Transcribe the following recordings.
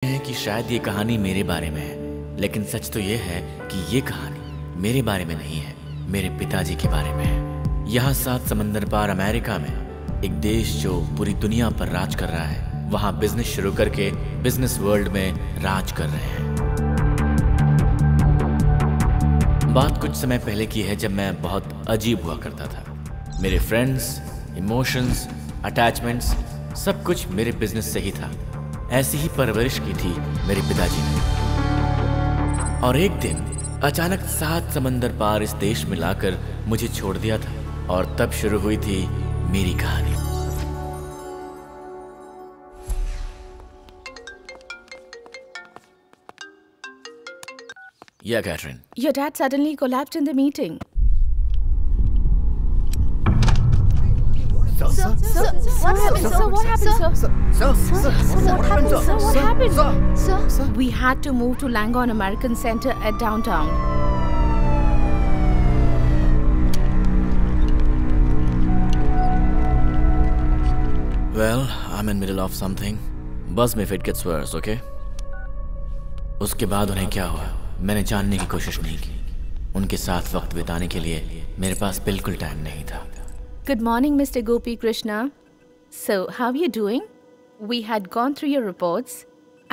है कि शायद ये कहानी मेरे बारे में है, लेकिन सच तो ये है कि ये कहानी मेरे बारे में नहीं है, मेरे पिताजी के बारे में है। यहाँ 7 समंदर पार अमेरिका में एक देश जो पूरी दुनिया पर राज कर रहा है, वहाँ बिजनेस शुरू करके बिजनेस वर्ल्ड में राज कर रहे हैं। बात कुछ समय पहले की है, जब मैं बहुत अजीब हुआ करता था। मेरे फ्रेंड्स, इमोशंस, अटैचमेंट्स सब कुछ मेरे बिजनेस से ही था। ऐसी ही परवरिश की थी मेरे पिताजी ने। और एक दिन अचानक 7 समंदर पार इस देश में लाकर मुझे छोड़ दिया था, और तब शुरू हुई थी मेरी कहानी। Yeah, Catherine. Your dad suddenly collapsed in the meeting. Sir, what happened? Sir, what happened? What happened? Sir, We had to move to Langon American Center at downtown. Well, I'm in middle of something. Buzz me if it gets worse, okay? उसके बाद उन्हें क्या हुआ, मैंने जानने की कोशिश नहीं की। उनके साथ वक्त बिताने के लिए मेरे पास बिल्कुल टाइम नहीं था। Good morning, Mr. Gopi Krishna. So, how are you doing? We had gone through your reports,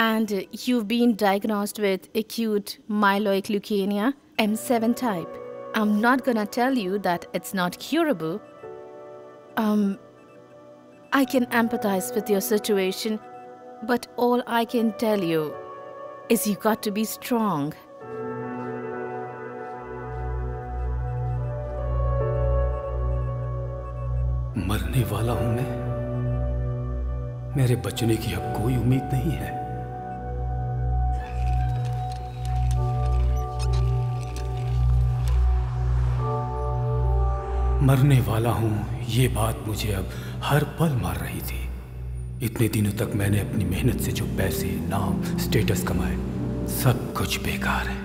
and you've been diagnosed with acute myeloid leukemia, M7 type. I'm not gonna tell you that it's not curable. I can empathize with your situation, but all I can tell you is you got to be strong. मरने वाला हूं मैं। मेरे बचने की अब कोई उम्मीद नहीं है। मरने वाला हूं, ये बात मुझे अब हर पल मार रही थी। इतने दिनों तक मैंने अपनी मेहनत से जो पैसे, नाम, स्टेटस कमाए, सब कुछ बेकार है।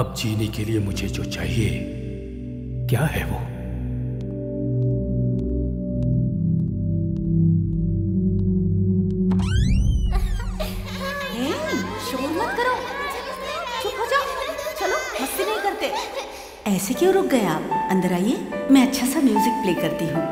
अब जीने के लिए मुझे जो चाहिए, क्या है वो? शोर मत करो, चुप हो जाओ। चलो, मस्ती नहीं करते। ऐसे क्यों रुक गए आप? अंदर आइए, मैं अच्छा सा म्यूजिक प्ले करती हूँ।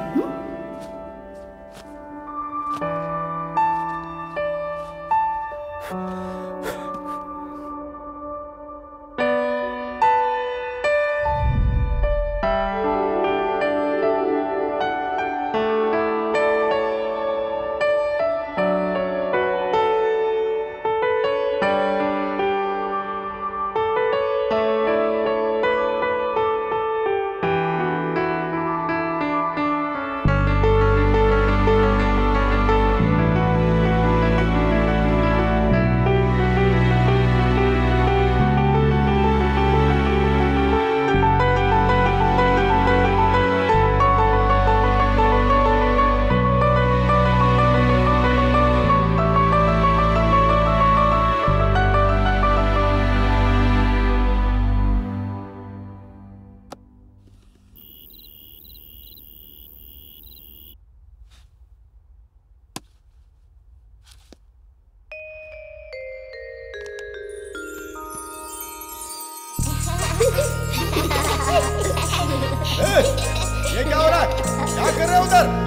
ये क्या हो रहा है? क्या कर रहे हो उधर?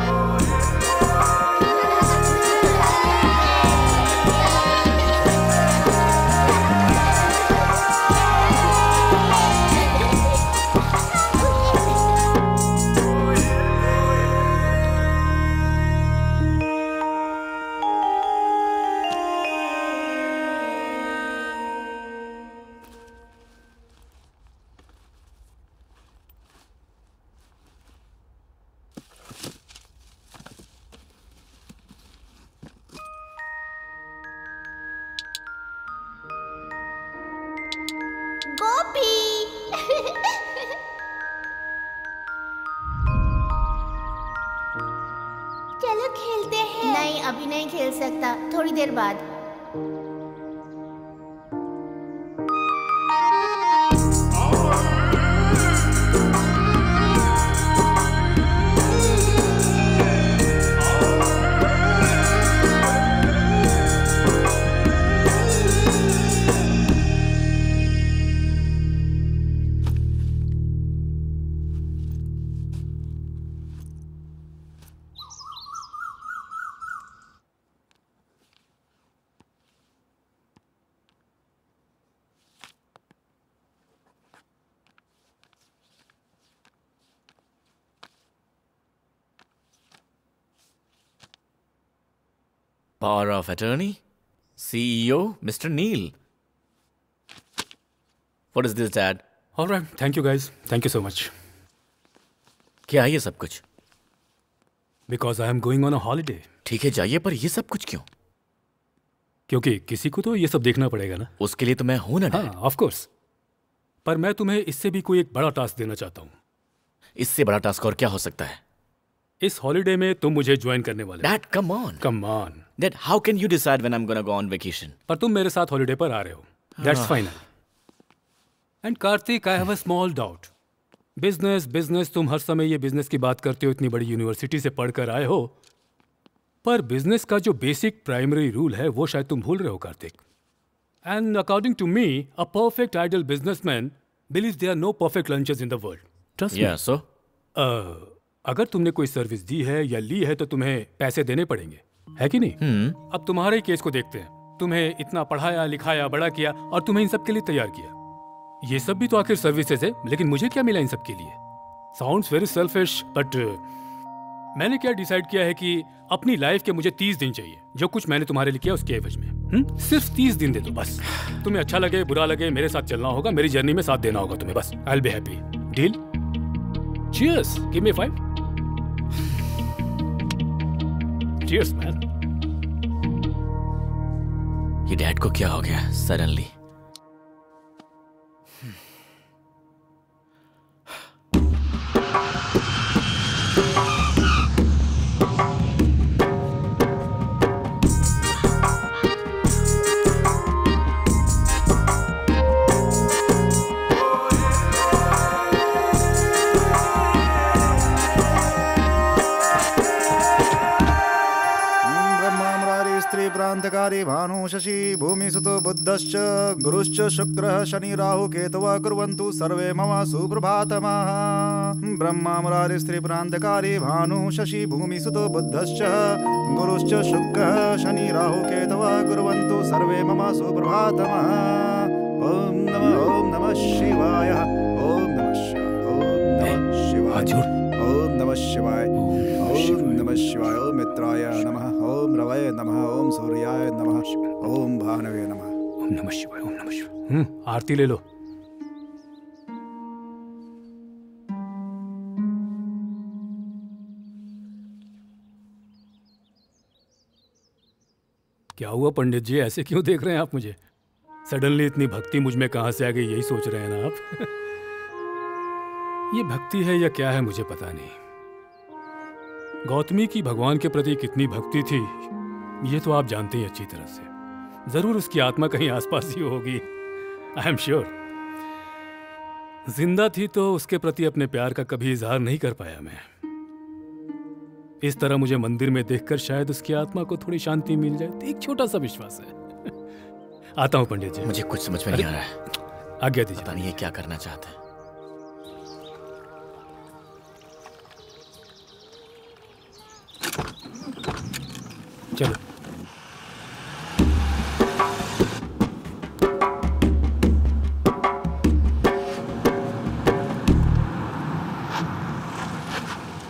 चलो खेलते हैं। नहीं, अभी नहीं खेल सकता, थोड़ी देर बाद। Power of attorney, CEO, Mr. Neil. What is this, Dad? All right, thank you guys. Thank you so much. क्या है ये सब कुछ? Because I am going on a holiday. ठीक है जाइए, पर ये सब कुछ क्यों? क्योंकि किसी को तो ये सब देखना पड़ेगा ना। उसके लिए तो मैं हूं ना, हाँ, Dad. Of course. पर मैं तुम्हें इससे भी कोई एक बड़ा टास्क देना चाहता हूँ। इससे बड़ा टास्क और क्या हो सकता है? इस हॉलिडे में तुम मुझे ज्वाइन करने वाले हो। Dad, come on. Come on. Dad, how can you decide when I'm gonna go on vacation? पर तुम मेरे साथ हॉलिडे पर आ रहे हो। That's final. And Kartik, I have a small doubt. Business तुम हर समय ये बिजनेस की बात करते हो, इतनी बड़ी यूनिवर्सिटी से पढ़कर आए हो, पर बिजनेस का जो बेसिक प्राइमरी रूल है वो शायद तुम भूल रहे हो Kartik. And according to me, a perfect ideal businessman believes there are no perfect lunches in the world. Trust me. Yeah, so? अगर तुमने कोई सर्विस दी है या ली है तो तुम्हें पैसे देने पड़ेंगे, है कि नहीं? अब तुम्हारे केस को देखते हैं। तुम्हें इतना पढ़ाया लिखाया बड़ा किया और तुम्हें इन सब के लिए तैयार किया। ये सब भी तो आखिर सर्विसेज है, लेकिन मुझे क्या मिला इन सब के लिए? साउंड्स वेरी सेल्फिश, बट मैंने क्या डिसाइड किया है कि अपनी लाइफ के मुझे 30 दिन चाहिए। जो कुछ मैंने तुम्हारे लिए किया उसके एवज में सिर्फ 30 दिन दे दो बस। तुम्हें अच्छा लगे बुरा लगे, मेरे साथ चलना होगा, मेरी जर्नी में साथ देना होगा तुम्हें बस। I will be happy. Deal? Cheers, give me 5। Cheers man. ये डैड को क्या हो गया सडनली? प्रांतकारी भानु शशि भूमि सुतो बुद्धश्च गुरुश्च शुक्रः शनि राहु केतवः कुर्वन्तु सर्वे मम सुप्रभातमः। ब्रह्मा मुरारी स्त्री प्रांतकारी भानु शशि भूमि सुतो बुद्धश्च गुरुश्च शुक्रः शनि राहु केतवः कुर्वन्तु सर्वे मम सुप्रभातमः। ओम नमः शिवाय। ओम नमः शिवाय। ओम नमः शिवाय। ओम नमः शिवाय। ओम मित्राय नमः। ओम रवये नमः। ओम सूर्याय नमः। ओम भानवे नमः। ओम नमः शिवाय। ओम नमः शिवाय। आरती ले लो। क्या हुआ पंडित जी, ऐसे क्यों देख रहे हैं आप मुझे? सडनली इतनी भक्ति मुझ में कहां से आ गई, यही सोच रहे हैं ना आप? ये भक्ति है या क्या है मुझे पता नहीं। गौतमी की भगवान के प्रति कितनी भक्ति थी ये तो आप जानते ही अच्छी तरह से। जरूर उसकी आत्मा कहीं आसपास ही होगी, आई एम श्योर। जिंदा थी तो उसके प्रति अपने प्यार का कभी इजहार नहीं कर पाया मैं। इस तरह मुझे मंदिर में देखकर शायद उसकी आत्मा को थोड़ी शांति मिल जाए, एक छोटा सा विश्वास है। आता हूं पंडित जी। मुझे कुछ समझ में नहीं आ रहा है। आज्ञा दीजिए। पता नहीं ये क्या करना चाहते हैं। चलो।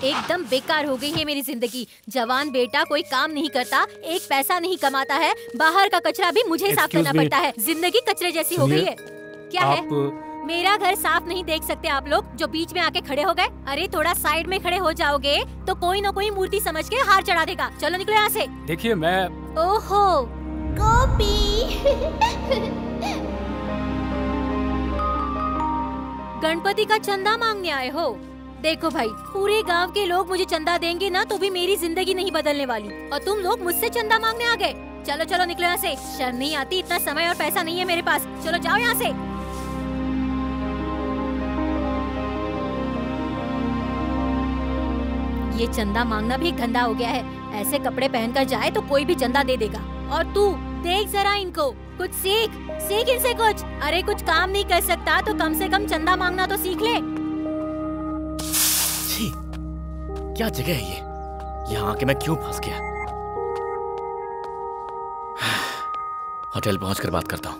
एकदम बेकार हो गई है मेरी जिंदगी। जवान बेटा कोई काम नहीं करता, एक पैसा नहीं कमाता है, बाहर का कचरा भी मुझे साफ करना पड़ता है। जिंदगी कचरे जैसी हो गई है। क्या है? मेरा घर साफ नहीं देख सकते आप लोग जो बीच में आके खड़े हो गए? अरे थोड़ा साइड में खड़े हो जाओगे तो कोई न कोई मूर्ति समझ के हार चढ़ा देगा। चलो निकलो यहाँ से। देखिए मैं। ओहो गोपी। गणपति का चंदा मांगने आए हो? देखो भाई, पूरे गांव के लोग मुझे चंदा देंगे ना तो भी मेरी जिंदगी नहीं बदलने वाली, और तुम लोग मुझसे चंदा मांगने आ गए। चलो चलो निकलो यहाँ से। शर्म नहीं आती? इतना समय और पैसा नहीं है मेरे पास। चलो जाओ यहाँ से। ये चंदा मांगना भी एक धंधा हो गया है। ऐसे कपड़े पहनकर जाए तो कोई भी चंदा दे देगा। और तू देख जरा इनको, कुछ सीख इनसे कुछ। अरे कुछ काम नहीं कर सकता तो कम से कम चंदा मांगना तो सीख ले। क्या जगह है ये? यहाँ आके मैं क्यों फंस गया? होटल पहुंचकर बात करता हूँ।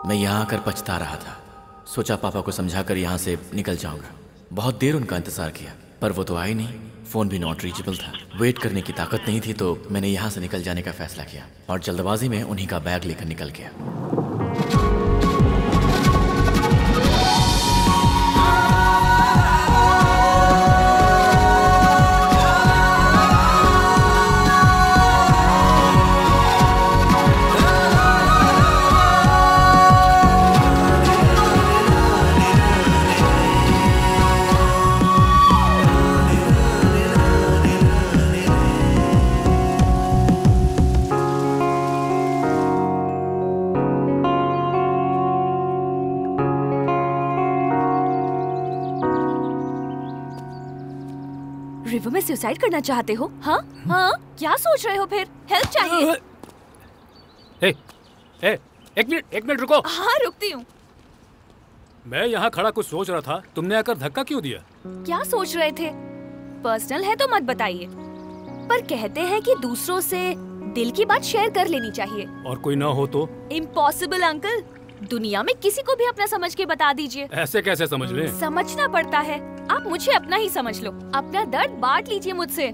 मैं यहाँ आकर पछता रहा था। सोचा पापा को समझाकर यहाँ से निकल जाऊंगा। बहुत देर उनका इंतजार किया, पर वो तो आई नहीं, फोन भी नॉट रीचेबल था। वेट करने की ताकत नहीं थी, तो मैंने यहाँ से निकल जाने का फैसला किया और जल्दबाजी में उन्हीं का बैग लेकर निकल गया। रिवर में सुसाइड करना चाहते हो? हाँ हाँ, क्या सोच रहे हो फिर? हेल्प चाहिए? एक मिनट रुको। हाँ रुकती हूँ। मैं यहाँ खड़ा कुछ सोच रहा था, तुमने आकर धक्का क्यों दिया? क्या सोच रहे थे? पर्सनल है तो मत बताइए, पर कहते हैं कि दूसरों से दिल की बात शेयर कर लेनी चाहिए। और कोई ना हो तो? इम्पॉसिबल अंकल, दुनिया में किसी को भी अपना समझ के बता दीजिए। ऐसे कैसे समझ लें? समझना पड़ता है। आप मुझे अपना ही समझ लो, अपना दर्द बांट लीजिए मुझसे,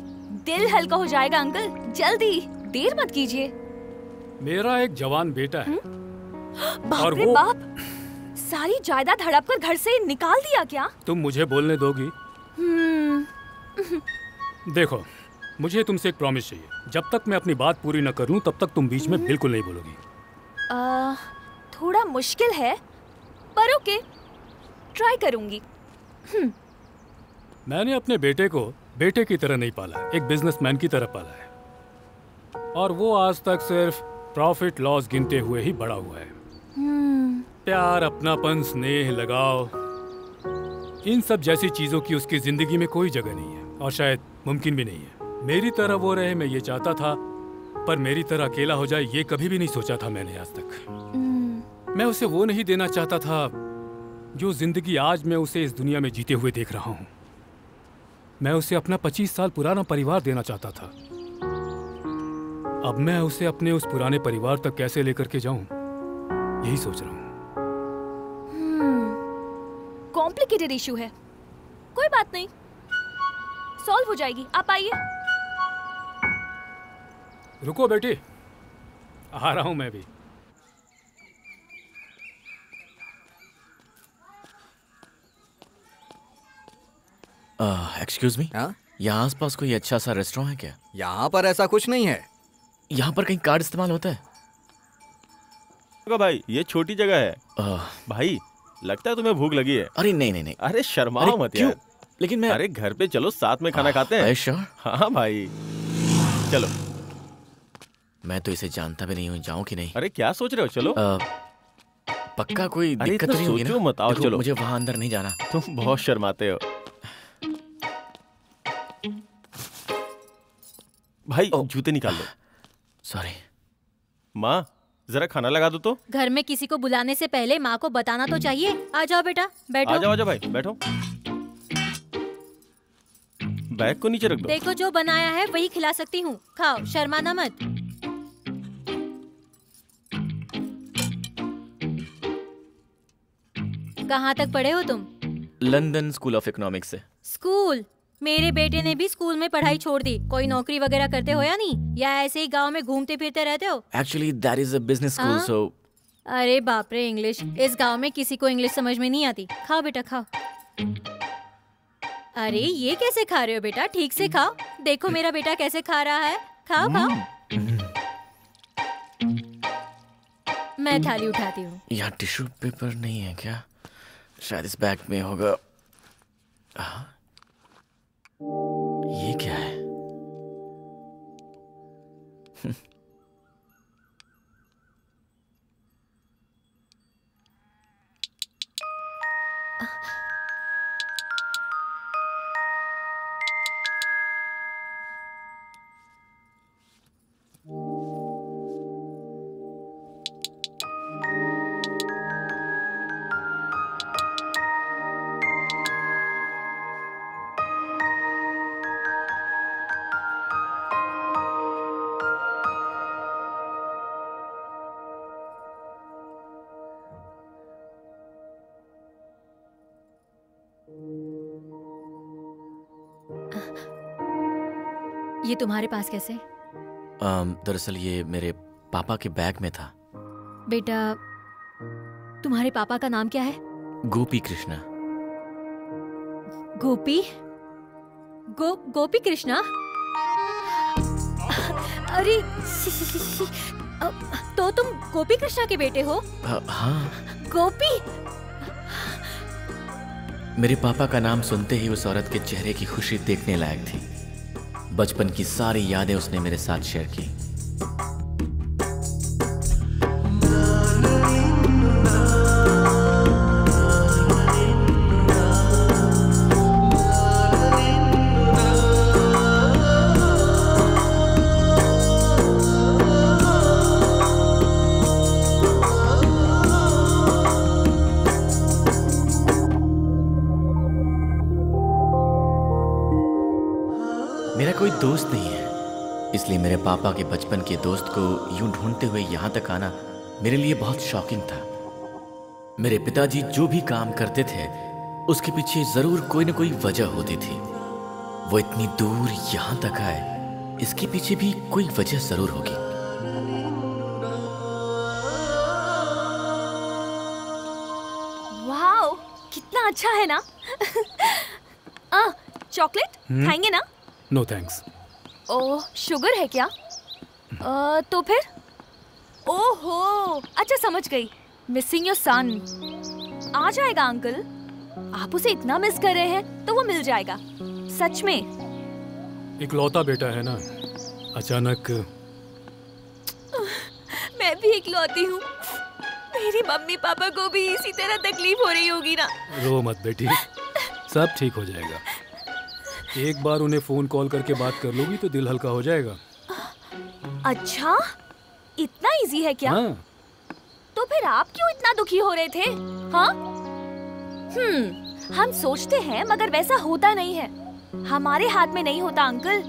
दिल हल्का हो जाएगा अंकल। जल्दी, देर मत कीजिए। मेरा एक जवान बेटा है। बाप और रे वो... बाप, सारी जायदाद हड़प कर घर से निकाल दिया क्या? तुम मुझे बोलने दोगी? देखो, मुझे तुमसे एक प्रॉमिस चाहिए। जब तक मैं अपनी बात पूरी न करूं, तब तक तुम बीच में बिल्कुल नहीं बोलोगी। थोड़ा मुश्किल है, पर ओके, ट्राई करूंगी। मैंने अपने बेटे को बेटे की तरह नहीं पाला, एक बिजनेसमैन की तरह पाला है, और वो आज तक सिर्फ प्रॉफिट लॉस गिनते हुए ही बड़ा हुआ है। प्यार, अपनापन, स्नेह, लगाव, इन सब जैसी चीजों की उसकी जिंदगी में कोई जगह नहीं है, और शायद मुमकिन भी नहीं है। मेरी तरह वो रहे, मैं ये चाहता था, पर मेरी तरह अकेला हो जाए ये कभी भी नहीं सोचा था मैंने आज तक। मैं उसे वो नहीं देना चाहता था जो जिंदगी आज मैं उसे इस दुनिया में जीते हुए देख रहा हूँ। मैं उसे अपना 25 साल पुराना परिवार देना चाहता था। अब मैं उसे अपने उस पुराने परिवार तक कैसे लेकर के जाऊं, यही सोच रहा हूँ। कॉम्प्लिकेटेड इशू है, कोई बात नहीं, सॉल्व हो जाएगी। आप आइए। रुको बेटी, आ रहा हूं मैं भी। एक्सक्यूज मी, यहाँ आसपास कोई अच्छा सा रेस्टोरेंट है क्या? यहाँ पर ऐसा कुछ नहीं है। यहाँ पर कहीं कार्ड इस्तेमाल होता है? भाई ये छोटी जगह है। भाई लगता है तुम्हें भूख लगी है। अरे नहीं। अरे शर्माओ मत यार। लेकिन मैं... अरे घर पे चलो, साथ में खाना खाते हैं। श्योर? हाँ भाई चलो। मैं तो इसे जानता भी नहीं हूँ, जाऊँ कि नहीं? अरे क्या सोच रहे हो? चलो। पक्का कोई दिक्कत नहीं होगी ना? मत आओ, चलो। मुझे वहाँ अंदर नहीं जाना। तुम बहुत शर्माते हो भाई। जूते निकाल लो। सॉरी। माँ जरा खाना लगा दो तो। घर में किसी को बुलाने से पहले माँ को बताना तो चाहिए। आ जाओ बेटा, बैठो। आ जाओ भाई, बैठो। बैग को नीचे रख दो। देखो जो बनाया है वही खिला सकती हूँ, खाओ, शर्माना मत। कहाँ तक पढ़े हो तुम? लंदन स्कूल ऑफ इकोनॉमिक्स से। स्कूल? मेरे बेटे ने भी स्कूल में पढ़ाई छोड़ दी। कोई नौकरी वगैरह करते हो या नहीं, या ऐसे ही गांव में घूमते फिरते रहते हो? Actually, that is a business school, so... अरे बाप रे, इंग्लिश! इस गांव में किसी को इंग्लिश समझ में नहीं आती। खाओ बेटा, खाओ। अरे ये कैसे खा रहे हो बेटा? ठीक से खाओ। देखो मेरा बेटा कैसे खा रहा है। खाओ खाओ। मैं थाली उठाती हूँ। यहाँ टिश्यू पेपर नहीं है क्या? शायद इस बैग में होगा। ये क्या है? ये तुम्हारे पास कैसे? दरअसल ये मेरे पापा के बैग में था। बेटा, तुम्हारे पापा का नाम क्या है? गोपी कृष्णा। गोपी? गोपी कृष्णा? अरे तो तुम गोपी कृष्णा के बेटे हो? हाँ। गोपी? मेरे पापा का नाम सुनते ही उस औरत के चेहरे की खुशी देखने लायक थी। बचपन की सारी यादें उसने मेरे साथ शेयर की। मेरा कोई दोस्त नहीं है, इसलिए मेरे पापा के बचपन के दोस्त को यूं ढूंढते हुए यहाँ तक आना मेरे लिए बहुत शॉकिंग था। मेरे पिताजी जो भी काम करते थे उसके पीछे जरूर कोई न कोई वजह होती थी। वो इतनी दूर यहाँ तक आए, इसके पीछे भी कोई वजह जरूर होगी। वाओ, कितना अच्छा है ना। चॉकलेट खाएंगे ना? No thanks. ओह, शुगर है क्या? तो फिर? ओहो, अच्छा समझ गई। Missing your son. आ जाएगा अंकल। आप उसे इतना मिस कर रहे हैं तो वो मिल जाएगा, सच में। इकलौता बेटा है ना, अचानक। मैं भी इकलौती हूँ। मेरी मम्मी पापा को भी इसी तरह तकलीफ हो रही होगी ना। रो मत बेटी, सब ठीक हो जाएगा। एक बार उन्हें फोन कॉल करके बात कर लोगी तो दिल हल्का हो जाएगा। अच्छा, इतना इजी है क्या? हाँ। तो फिर आप क्यों इतना दुखी हो रहे थे? हाँ? हम सोचते हैं मगर वैसा होता नहीं है। हमारे हाथ में नहीं होता अंकल।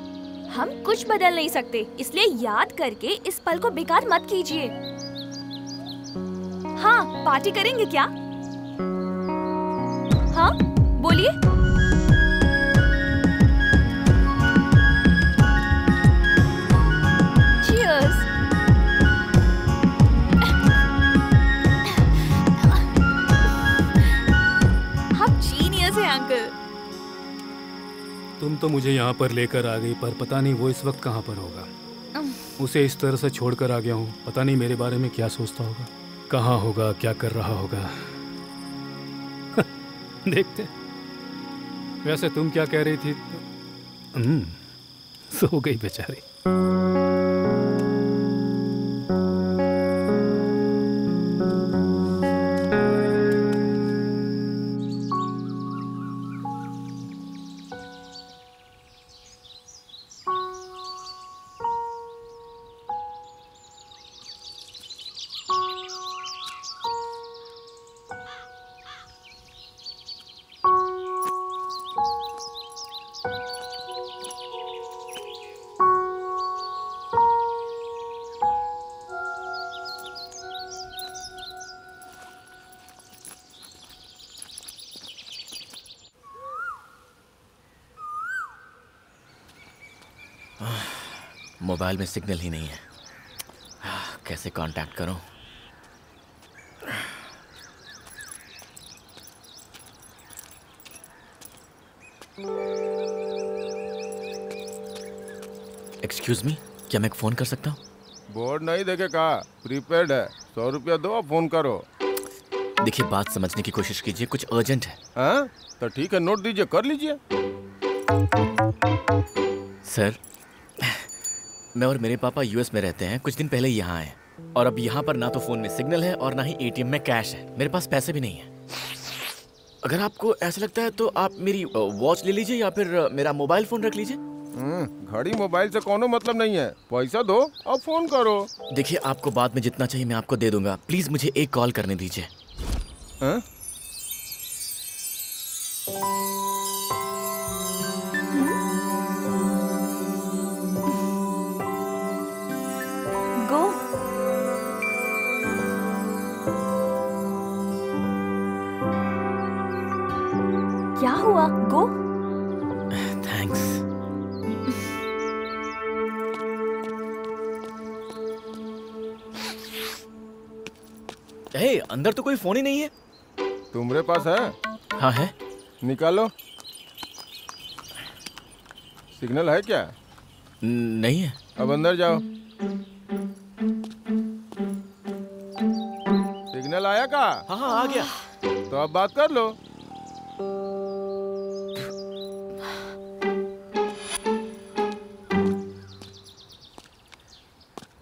हम कुछ बदल नहीं सकते, इसलिए याद करके इस पल को बेकार मत कीजिए। हाँ, पार्टी करेंगे क्या? हाँ, बोलिए। Cheers. आप जीनियस हैं अंकल। तुम तो मुझे यहाँ पर लेकर आ गई, पर पता नहीं वो इस वक्त कहाँ पर होगा। उसे इस तरह से छोड़कर आ गया हूँ, पता नहीं मेरे बारे में क्या सोचता होगा, कहाँ होगा, क्या कर रहा होगा। देखते। वैसे तुम क्या कह रही थी? सो गई बेचारी। मोबाइल में सिग्नल ही नहीं है, कैसे कांटेक्ट करूं? एक्सक्यूज मी, क्या मैं एक फोन कर सकता हूँ? बोर्ड नहीं देखे कहा, प्रीपेड है। 100 रुपया दो, फोन करो। देखिए, बात समझने की कोशिश कीजिए, कुछ अर्जेंट है। हाँ? तो ठीक है, नोट दीजिए, कर लीजिए। सर, मैं और मेरे पापा यूएस में रहते हैं, कुछ दिन पहले यहाँ आए, और अब यहाँ पर ना तो फोन में सिग्नल है और ना ही एटीएम में कैश है। मेरे पास पैसे भी नहीं है। अगर आपको ऐसा लगता है तो आप मेरी वॉच ले लीजिए या फिर मेरा मोबाइल फोन रख लीजिए। घड़ी मोबाइल से कोनो मतलब नहीं है, पैसा दो और फोन करो। देखिए, आपको बाद में जितना चाहिए मैं आपको दे दूंगा, प्लीज मुझे एक कॉल करने दीजिए। हाँ? गो। क्या हुआ? गो। थैंक्स। हे, अंदर तो कोई फोन ही नहीं है। तुम्हारे पास है? हाँ है। निकालो। सिग्नल है क्या? नहीं है। अब अंदर जाओ। सिग्नल आया का? हाँ हाँ आ गया। तो अब बात कर लो।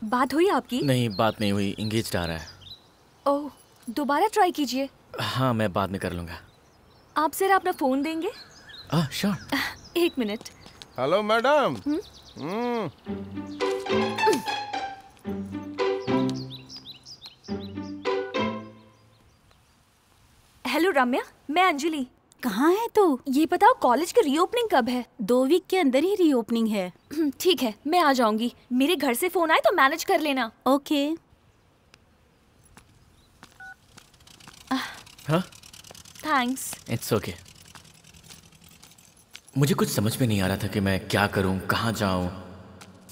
बात हुई आपकी? नहीं, बात नहीं हुई। इंगेज्ड आ रहा है। ओह, दोबारा ट्राई कीजिए। हाँ, मैं बाद में कर लूंगा। आप जरा अपना फोन देंगे? Sure. 1 minute. Hello madam. Hello Ramya, मैं अंजलि। कहाँ है तू? ये बताओ कॉलेज की रीओपनिंग कब है? 2 वीक के अंदर ही रीओपनिंग है। ठीक है, मैं आ जाऊंगी। मेरे घर से फोन आए तो मैनेज कर लेना। ओके। हाँ? थैंक्स। It's okay. मुझे कुछ समझ में नहीं आ रहा था कि मैं क्या करूं, कहाँ जाऊं,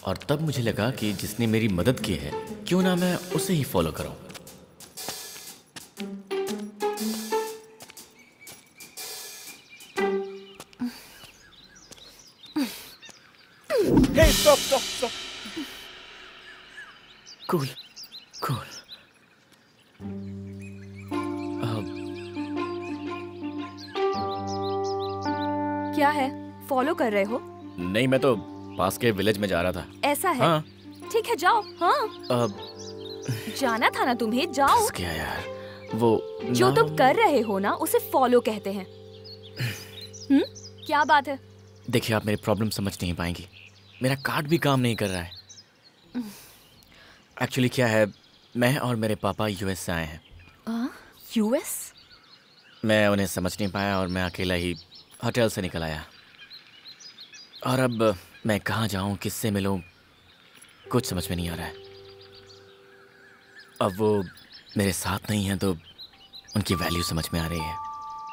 और तब मुझे लगा कि जिसने मेरी मदद की है क्यों ना मैं उसे ही फॉलो करूं। Hey, stop. कूल। क्या है, फॉलो कर रहे हो? नहीं, मैं तो पास के विलेज में जा रहा था। ऐसा है? हाँ। ठीक है, जाओ। हाँ, जाना था ना तुम्हें, जाओ। क्या यार, वो जो तुम कर रहे हो ना उसे फॉलो कहते हैं। क्या बात है? देखिए, आप मेरी प्रॉब्लम समझ नहीं पाएंगी। मेरा कार्ड भी काम नहीं कर रहा है। एक्चुअली क्या है, मैं और मेरे पापा यूएस से आए हैं। यूएस? मैं उन्हें समझ नहीं पाया और मैं अकेला ही होटल से निकल आया। और अब मैं कहाँ जाऊँ, किससे मिलूँ, कुछ समझ में नहीं आ रहा है। अब वो मेरे साथ नहीं है तो उनकी वैल्यू समझ में आ रही है।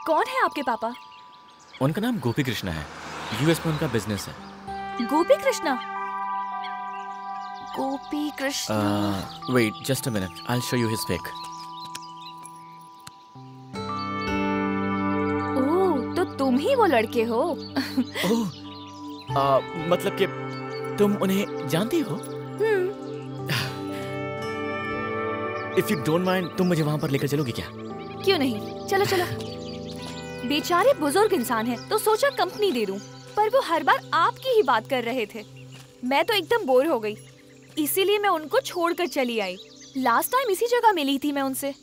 कौन है आपके पापा? उनका नाम गोपी कृष्णा है। यूएस में उनका बिजनेस है। Gopi Krishna? Gopi Krishna. Wait just a minute, I will show you his pic. Oh, तो तुम ही वो लड़के हो। ओह, मतलब कि तुम उन्हें जानती हो? इफ यू डोंट माइंड, तुम मुझे वहां पर लेकर चलोगी क्या? क्यों नहीं, चलो चलो। बेचारे बुजुर्ग इंसान हैं, तो सोचा कंपनी दे दूं, पर वो हर बार आपकी ही बात कर रहे थे। मैं तो एकदम बोर हो गई, इसीलिए मैं उनको छोड़कर चली आई। लास्ट टाइम इसी जगह मिली थी मैं उनसे।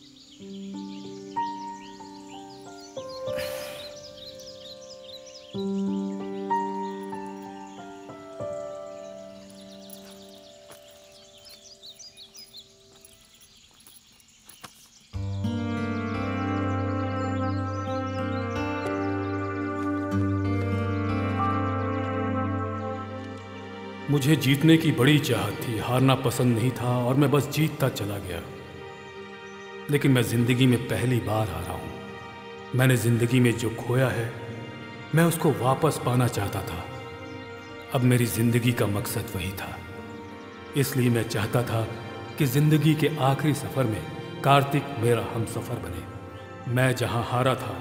मुझे जीतने की बड़ी चाहत थी, हारना पसंद नहीं था और मैं बस जीतता चला गया। लेकिन मैं जिंदगी में पहली बार हारा हूं। मैंने जिंदगी में जो खोया है मैं उसको वापस पाना चाहता था। अब मेरी जिंदगी का मकसद वही था। इसलिए मैं चाहता था कि जिंदगी के आखिरी सफर में कार्तिक मेरा हमसफर बने। मैं जहां हारा था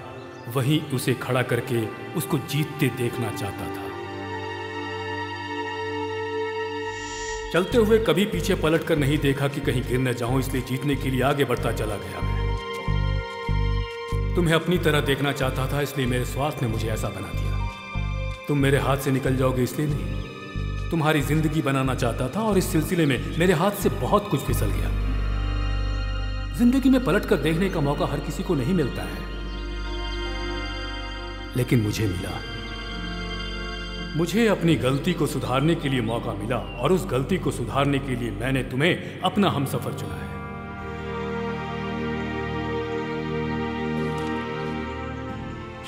वहीं उसे खड़ा करके उसको जीतते देखना चाहता था। चलते हुए कभी पीछे पलट कर नहीं देखा कि कहीं गिर न जाऊं, इसलिए जीतने के लिए आगे बढ़ता चला गया। मैं तुम्हें अपनी तरह देखना चाहता था, इसलिए मेरे स्वार्थ ने मुझे ऐसा बना दिया। तुम मेरे हाथ से निकल जाओगे इसलिए नहीं, तुम्हारी जिंदगी बनाना चाहता था और इस सिलसिले में मेरे हाथ से बहुत कुछ फिसल गया। जिंदगी में पलट कर देखने का मौका हर किसी को नहीं मिलता है, लेकिन मुझे मिला। मुझे अपनी गलती को सुधारने के लिए मौका मिला और उस गलती को सुधारने के लिए मैंने तुम्हें अपना हमसफर चुना है।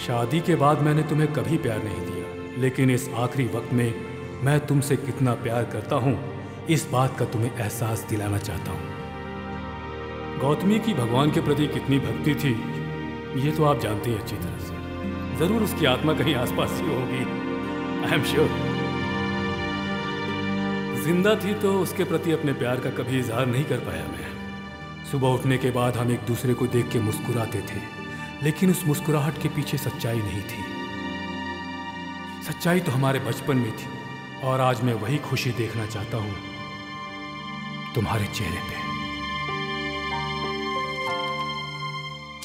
शादी के बाद मैंने तुम्हें कभी प्यार नहीं दिया, लेकिन इस आखिरी वक्त में मैं तुमसे कितना प्यार करता हूं इस बात का तुम्हें एहसास दिलाना चाहता हूं। गौतमी की भगवान के प्रति कितनी भक्ति थी ये तो आप जानते हैं अच्छी तरह से। जरूर उसकी आत्मा कहीं आसपास ही होगी, आई एम श्योर। जिंदा थी तो उसके प्रति अपने प्यार का कभी इजहार नहीं कर पाया मैं। सुबह उठने के बाद हम एक दूसरे को देख के मुस्कुराते थे, लेकिन उस मुस्कुराहट के पीछे सच्चाई नहीं थी। सच्चाई तो हमारे बचपन में थी, और आज मैं वही खुशी देखना चाहता हूं तुम्हारे चेहरे पे।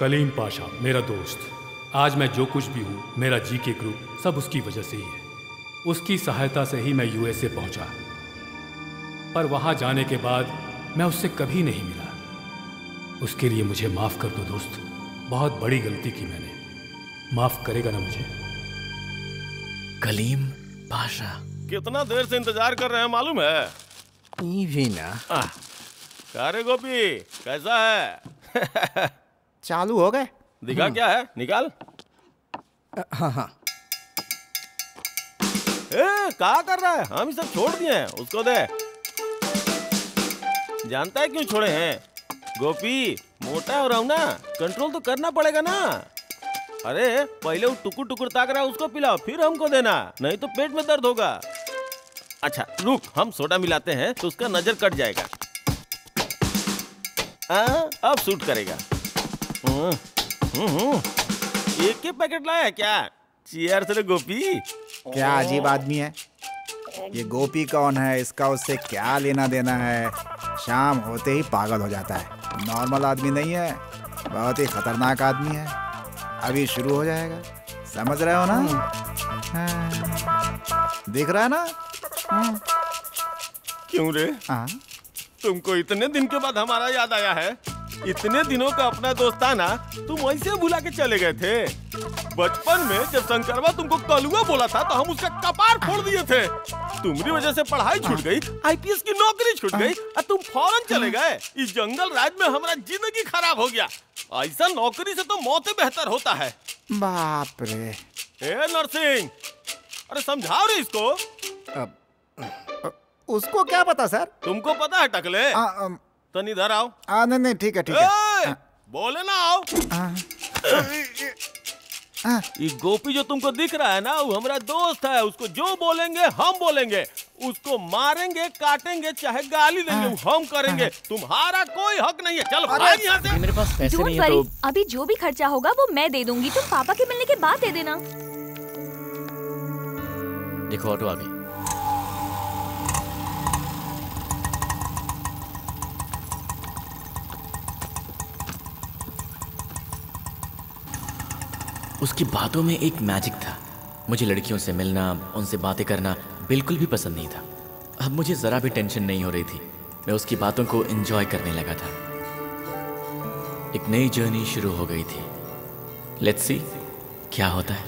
कलीम पाशा मेरा दोस्त, आज मैं जो कुछ भी हूं, मेरा जीके ग्रुप, सब उसकी वजह से ही है। उसकी सहायता से ही मैं यूएसए पहुंचा, पर वहां जाने के बाद मैं उससे कभी नहीं मिला। उसके लिए मुझे माफ कर दो दोस्त, बहुत बड़ी गलती की मैंने। माफ करेगा ना मुझे? कलीम पाशा, कितना देर से इंतजार कर रहे हैं मालूम है? भी ना। क्या रे गोपी, कैसा है? चालू हो गए? दिखा क्या है, निकाल। हाँ हाँ। क्या कर रहा है? हम ही सब छोड़ दिए हैं, उसको दे। जानता है क्यों छोड़े हैं? गोपी मोटा हो रहा हूं ना, कंट्रोल तो करना पड़ेगा ना। अरे पहले वो टुकुर टुकुर ताक रहा है, उसको पिलाओ, फिर हमको देना, नहीं तो पेट में दर्द होगा। अच्छा रुक, हम सोडा मिलाते हैं तो उसका नजर कट जाएगा। अब सूट करेगा। एक के पैकेट लाया क्या? चीयर्स रे गोपी। क्या अजीब आदमी है ये। गोपी कौन है, इसका उससे क्या लेना देना है? शाम होते ही पागल हो जाता है। नॉर्मल आदमी नहीं है, बहुत ही खतरनाक आदमी है। अभी शुरू हो जाएगा, समझ रहे हो ना? दिख रहा है ना? क्यों रे? तुमको इतने दिन के बाद हमारा याद आया है? इतने दिनों का अपना दोस्ताना तुम ऐसे भुला के चले गए थे। बचपन में जब शंकरवा तुमको कलुआ बोला था तो हम उसका कपार फोड़ दिए थे। तुम्हारी वजह से पढ़ाई छूट गई, आईपीएस की नौकरी छूट गई और तुम फौरन चले गए। इस जंगल राज में हमारा जिंदगी खराब हो गया। ऐसा नौकरी से तो मौत बेहतर होता है। बाप रे। ए नरसिंह, अरे समझाओ रे इसको। उसको क्या पता सर? तुमको पता है टकले? तो इधर आओ। नहीं ठीक है ठीक है। बोले ना आओ। ये गोपी जो तुमको दिख रहा है ना, वो हमारा दोस्त है। उसको जो बोलेंगे हम बोलेंगे, उसको मारेंगे, काटेंगे, चाहे गाली देंगे, वो हम करेंगे। तुम्हारा कोई हक नहीं है। चलो भाग यहाँ से। मेरे पास पैसे नहीं है तो अभी जो भी खर्चा होगा वो मैं दे दूंगी, तुम पापा के मिलने के बाद दे देना। देखो ऑटो आ गई। उसकी बातों में एक मैजिक था। मुझे लड़कियों से मिलना, उनसे बातें करना बिल्कुल भी पसंद नहीं था। अब मुझे जरा भी टेंशन नहीं हो रही थी। मैं उसकी बातों को एंजॉय करने लगा था। एक नई जर्नी शुरू हो गई थी। लेट्स सी क्या होता है।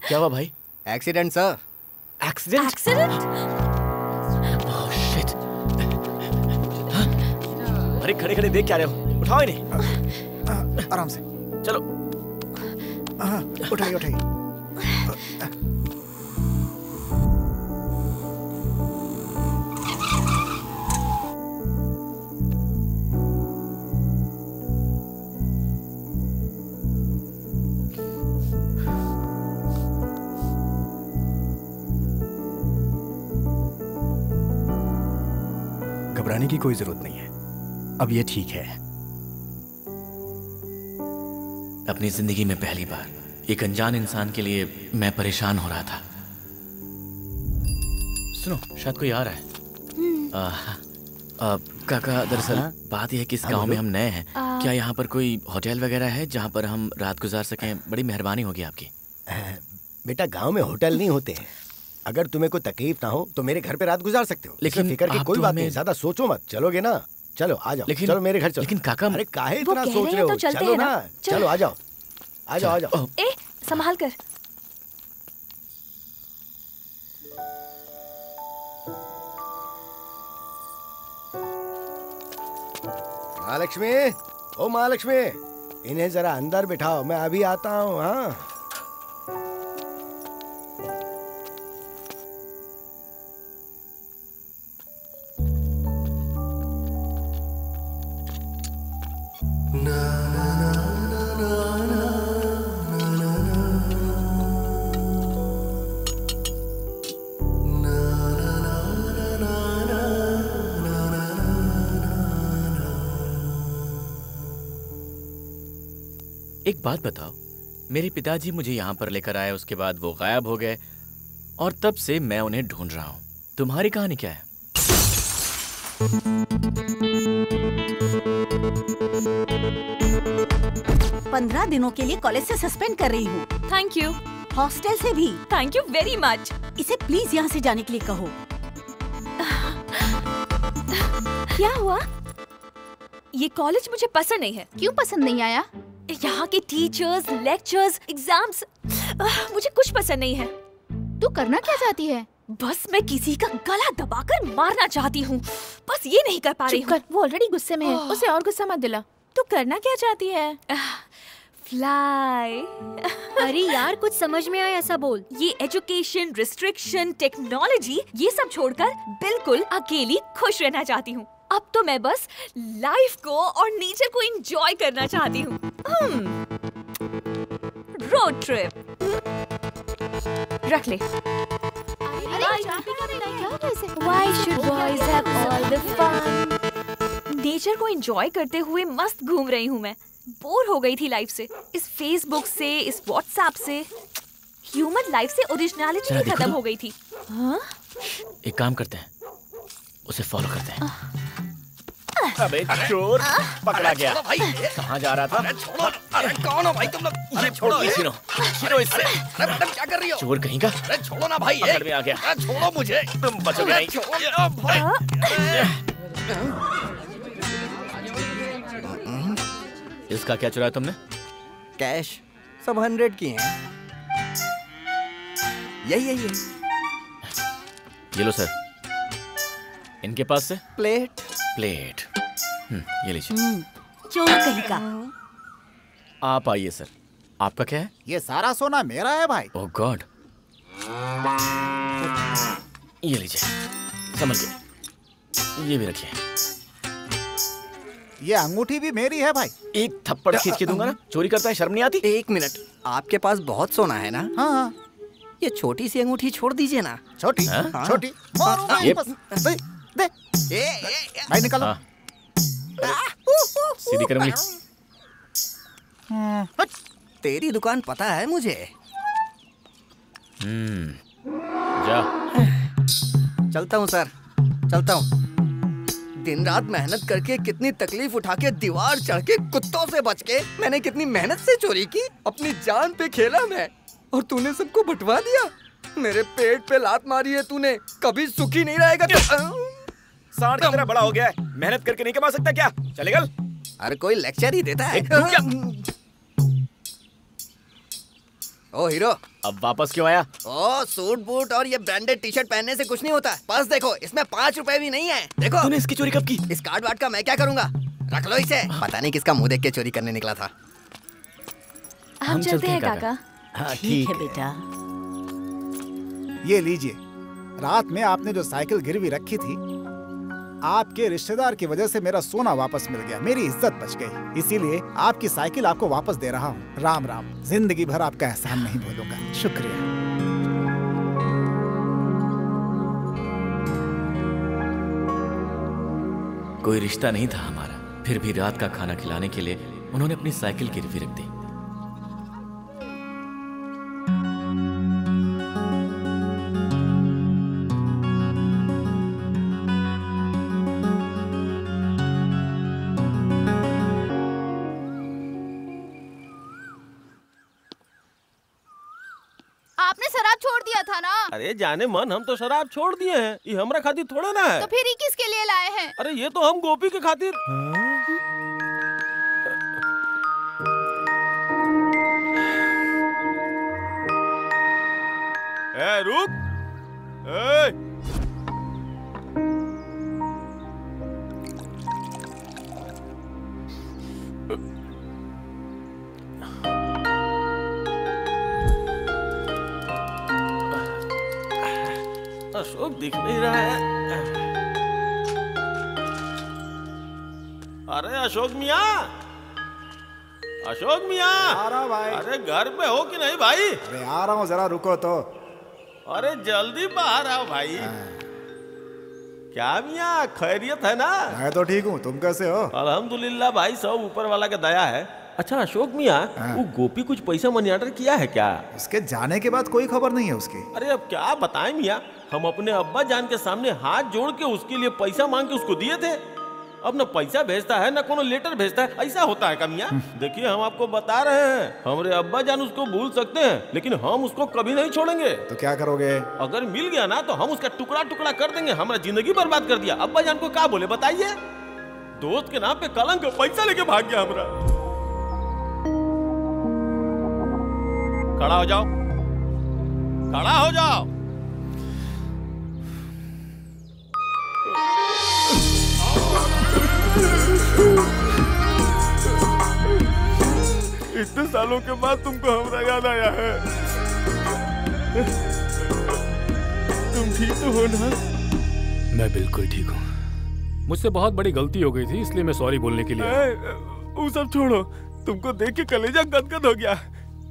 क्या हुआ भाई? Accident sir. Accident? Oh shit. अरे खड़े खड़े देख क्या रहे हो? उठाओ इन्हें। आराम से चलो। उठाइए उठाइए। घबराने की कोई जरूरत नहीं है, अब ये ठीक है। अपनी जिंदगी में पहली बार एक अनजान इंसान के लिए मैं परेशान हो रहा था। सुनो, शायद कोई आ रहा है। काका, दरअसल बात यह है कि इस गांव में हम नए हैं। क्या यहाँ पर कोई होटल वगैरह है जहाँ पर हम रात गुजार सकें? बड़ी मेहरबानी होगी आपकी। बेटा गांव में होटल नहीं होते हैं। अगर तुम्हें कोई तकलीफ ना हो तो मेरे घर पे रात गुजार सकते हो। लेकिन फिक्र की कोई बात नहीं, ज्यादा सोचो मत। चलोगे ना? चलो आ जाओ। चलो मेरे घर चलो। लेकिन काका, अरे काहे इतना सोच रहे हो? चलो ना, चलो आ जाओ, आ जाओ, आ जाओ। ए, संभाल कर। महालक्ष्मी, ओ महालक्ष्मी, इन्हें जरा अंदर बिठाओ, मैं अभी आता हूँ। हाँ एक बात बताओ, मेरे पिताजी मुझे यहाँ पर लेकर आए, उसके बाद वो गायब हो गए और तब से मैं उन्हें ढूंढ रहा हूँ। तुम्हारी कहानी क्या है? पंद्रह दिनों के लिए कॉलेज से सस्पेंड कर रही हूँ। Thank you. हॉस्टल से भी। Thank you very much. इसे प्लीज यहाँ से जाने के लिए कहो। क्या हुआ? ये कॉलेज मुझे पसंद नहीं है। क्यों पसंद नहीं आया? यहाँ के टीचर्स, लेक्चर्स, एग्जाम्स, मुझे कुछ पसंद नहीं है। तू करना क्या चाहती है? बस मैं किसी का गला दबाकर मारना चाहती हूँ, बस ये नहीं कर पा रही हूँ। वो ऑलरेडी गुस्से में है, उसे और गुस्सा मत दिला। तू करना क्या चाहती है? फ्लाई। अरे यार कुछ समझ में आया ऐसा बोल। ये एजुकेशन, रिस्ट्रिक्शन, टेक्नोलॉजी, ये सब छोड़कर बिल्कुल अकेली खुश रहना चाहती हूँ। अब तो मैं बस लाइफ को और नेचर को एंजॉय करना चाहती हूँ। रोड ट्रिप रख ले। Why should boys have all the fun? Nature को एंजॉय करते हुए मस्त घूम रही हूँ मैं। बोर हो गई थी लाइफ से, इस फेसबुक से, इस व्हाट्सएप से। ह्यूमन लाइफ से ओरिजिनलिटी ही खत्म हो गई थी। हाँ? एक काम करते हैं, उसे फॉलो करते हैं। अबे चोर, पकड़ा गया। कहाँ जा रहा था? अरे छोड़ो, अरे कौन हो भाई तुम लोग? अरे छोड़ो इससे। अरे मैडम क्या कर रही हो? चोर कहीं का। अरे छोड़ो ना भाई, पकड़ में आ गया। अरे छोड़ो मुझे, तुम बचोगे नहीं। इसका क्या चुराया तुमने? कैश सब 100 की हैं। यही ये लो सर। इनके पास से प्लेट। ये लीजिए। चोर कहीं का। आप आइए सर। आपका क्या है? ये सारा सोना मेरा है भाई। ओह गॉड। ये लीजिए, संभल के। ये भी रखिए। ये अंगूठी भी मेरी है भाई। एक थप्पड़ खींच के दूंगा ना। चोरी करता है, शर्म नहीं आती? एक मिनट, आपके पास बहुत सोना है ना? हाँ। ये छोटी सी अंगूठी छोड़ दीजिए ना। छोटी? हाँ? छोटी? दे। भाई निकालो। हाँ। सीधी कर उंगली। तेरी दुकान पता है मुझे। जा। चलता हूँ सर, चलता हूँ। दिन रात मेहनत करके, कितनी तकलीफ उठा के, दीवार चढ़ के, कुत्तों से बच के, मैंने कितनी मेहनत से चोरी की। अपनी जान पे खेला मैं, और तूने सबको बंटवा दिया। मेरे पेट पे लात मारी है तूने। कभी सुखी नहीं रहेगा तू। सांड की तरह बड़ा हो गया है, मेहनत करके नहीं कमा सकता क्या? चलेगा? अरे कोई लेक्चर ही देता है। ओ हीरो, अब वापस क्यों आया? ओ सूट बूट और ये ब्रांडेड टी शर्ट पहनने से कुछ नहीं होता। पर्स देखो, इसमें 5 रुपए भी नहीं है। देखो। तूने इसकी चोरी कब की? इस कार्ड वार्ड का मैं क्या करूँगा? रख लो इसे। पता नहीं किसका मुंह देख के चोरी करने निकला था। हम चलते हैं काका। हाँ ठीक है बेटा। ये लीजिए, रात में आपने जो साइकिल गिरवी रखी थी, आपके रिश्तेदार की वजह से मेरा सोना वापस मिल गया, मेरी इज्जत बच गई। इसीलिए आपकी साइकिल आपको वापस दे रहा हूँ। राम राम। जिंदगी भर आपका एहसान नहीं भूलूंगा। शुक्रिया। कोई रिश्ता नहीं था हमारा, फिर भी रात का खाना खिलाने के लिए उन्होंने अपनी साइकिल गिरवी रख दी। आपने शराब छोड़ दिया था ना? अरे जाने मन, हम तो शराब छोड़ दिए हैं। ये हमरा खातिर थोड़ा ना है। तो फिर ये किसके लिए लाए हैं? अरे ये तो हम गोपी के खातिर। रुक। अशोक दिख नहीं रहा है। अरे अशोक मियाँ, अशोक मियाँ। आ रहा भाई। अरे घर पे हो कि नहीं भाई? अरे आ रहा हूँ, जरा रुको तो। अरे जल्दी बाहर आओ भाई। क्या मियाँ, खैरियत है ना? मैं तो ठीक हूँ, तुम कैसे हो? अल्हम्दुलिल्लाह भाई, सब ऊपर वाला का दया है। अच्छा अशोक मियाँ, वो गोपी कुछ पैसा मनी ऑर्डर किया है क्या? उसके जाने के बाद कोई खबर नहीं है उसकी। अरे अब क्या बताएं मियाँ, हम अपने अब्बा जान के सामने हाथ जोड़ के उसके लिए पैसा मांग के उसको दिए थे। अब न पैसा भेजता है न कोनो लेटर भेजता है, ऐसा होता है क्या मियाँ? देखिए हम आपको बता रहे हैं, हमारे अब्बा जान उसको भूल सकते हैं लेकिन हम उसको कभी नहीं छोड़ेंगे। तो क्या करोगे? अगर मिल गया ना तो हम उसका टुकड़ा टुकड़ा कर देंगे। हमारा जिंदगी बर्बाद कर दिया। अब्बा जान को क्या बोले बताइए? दोस्त के नाम पे कलंक, पैसा लेके भाग गया हमारा। खड़ा हो जाओ, खड़ा हो जाओ। इतने सालों के बाद तुमको हमारा याद आया है। तुम ठीक तो हो ना? मैं बिल्कुल ठीक हूँ। मुझसे बहुत बड़ी गलती हो गई थी, इसलिए मैं सॉरी बोलने के लिए। वो सब छोड़ो, तुमको देख के कलेजा गदगद हो गया।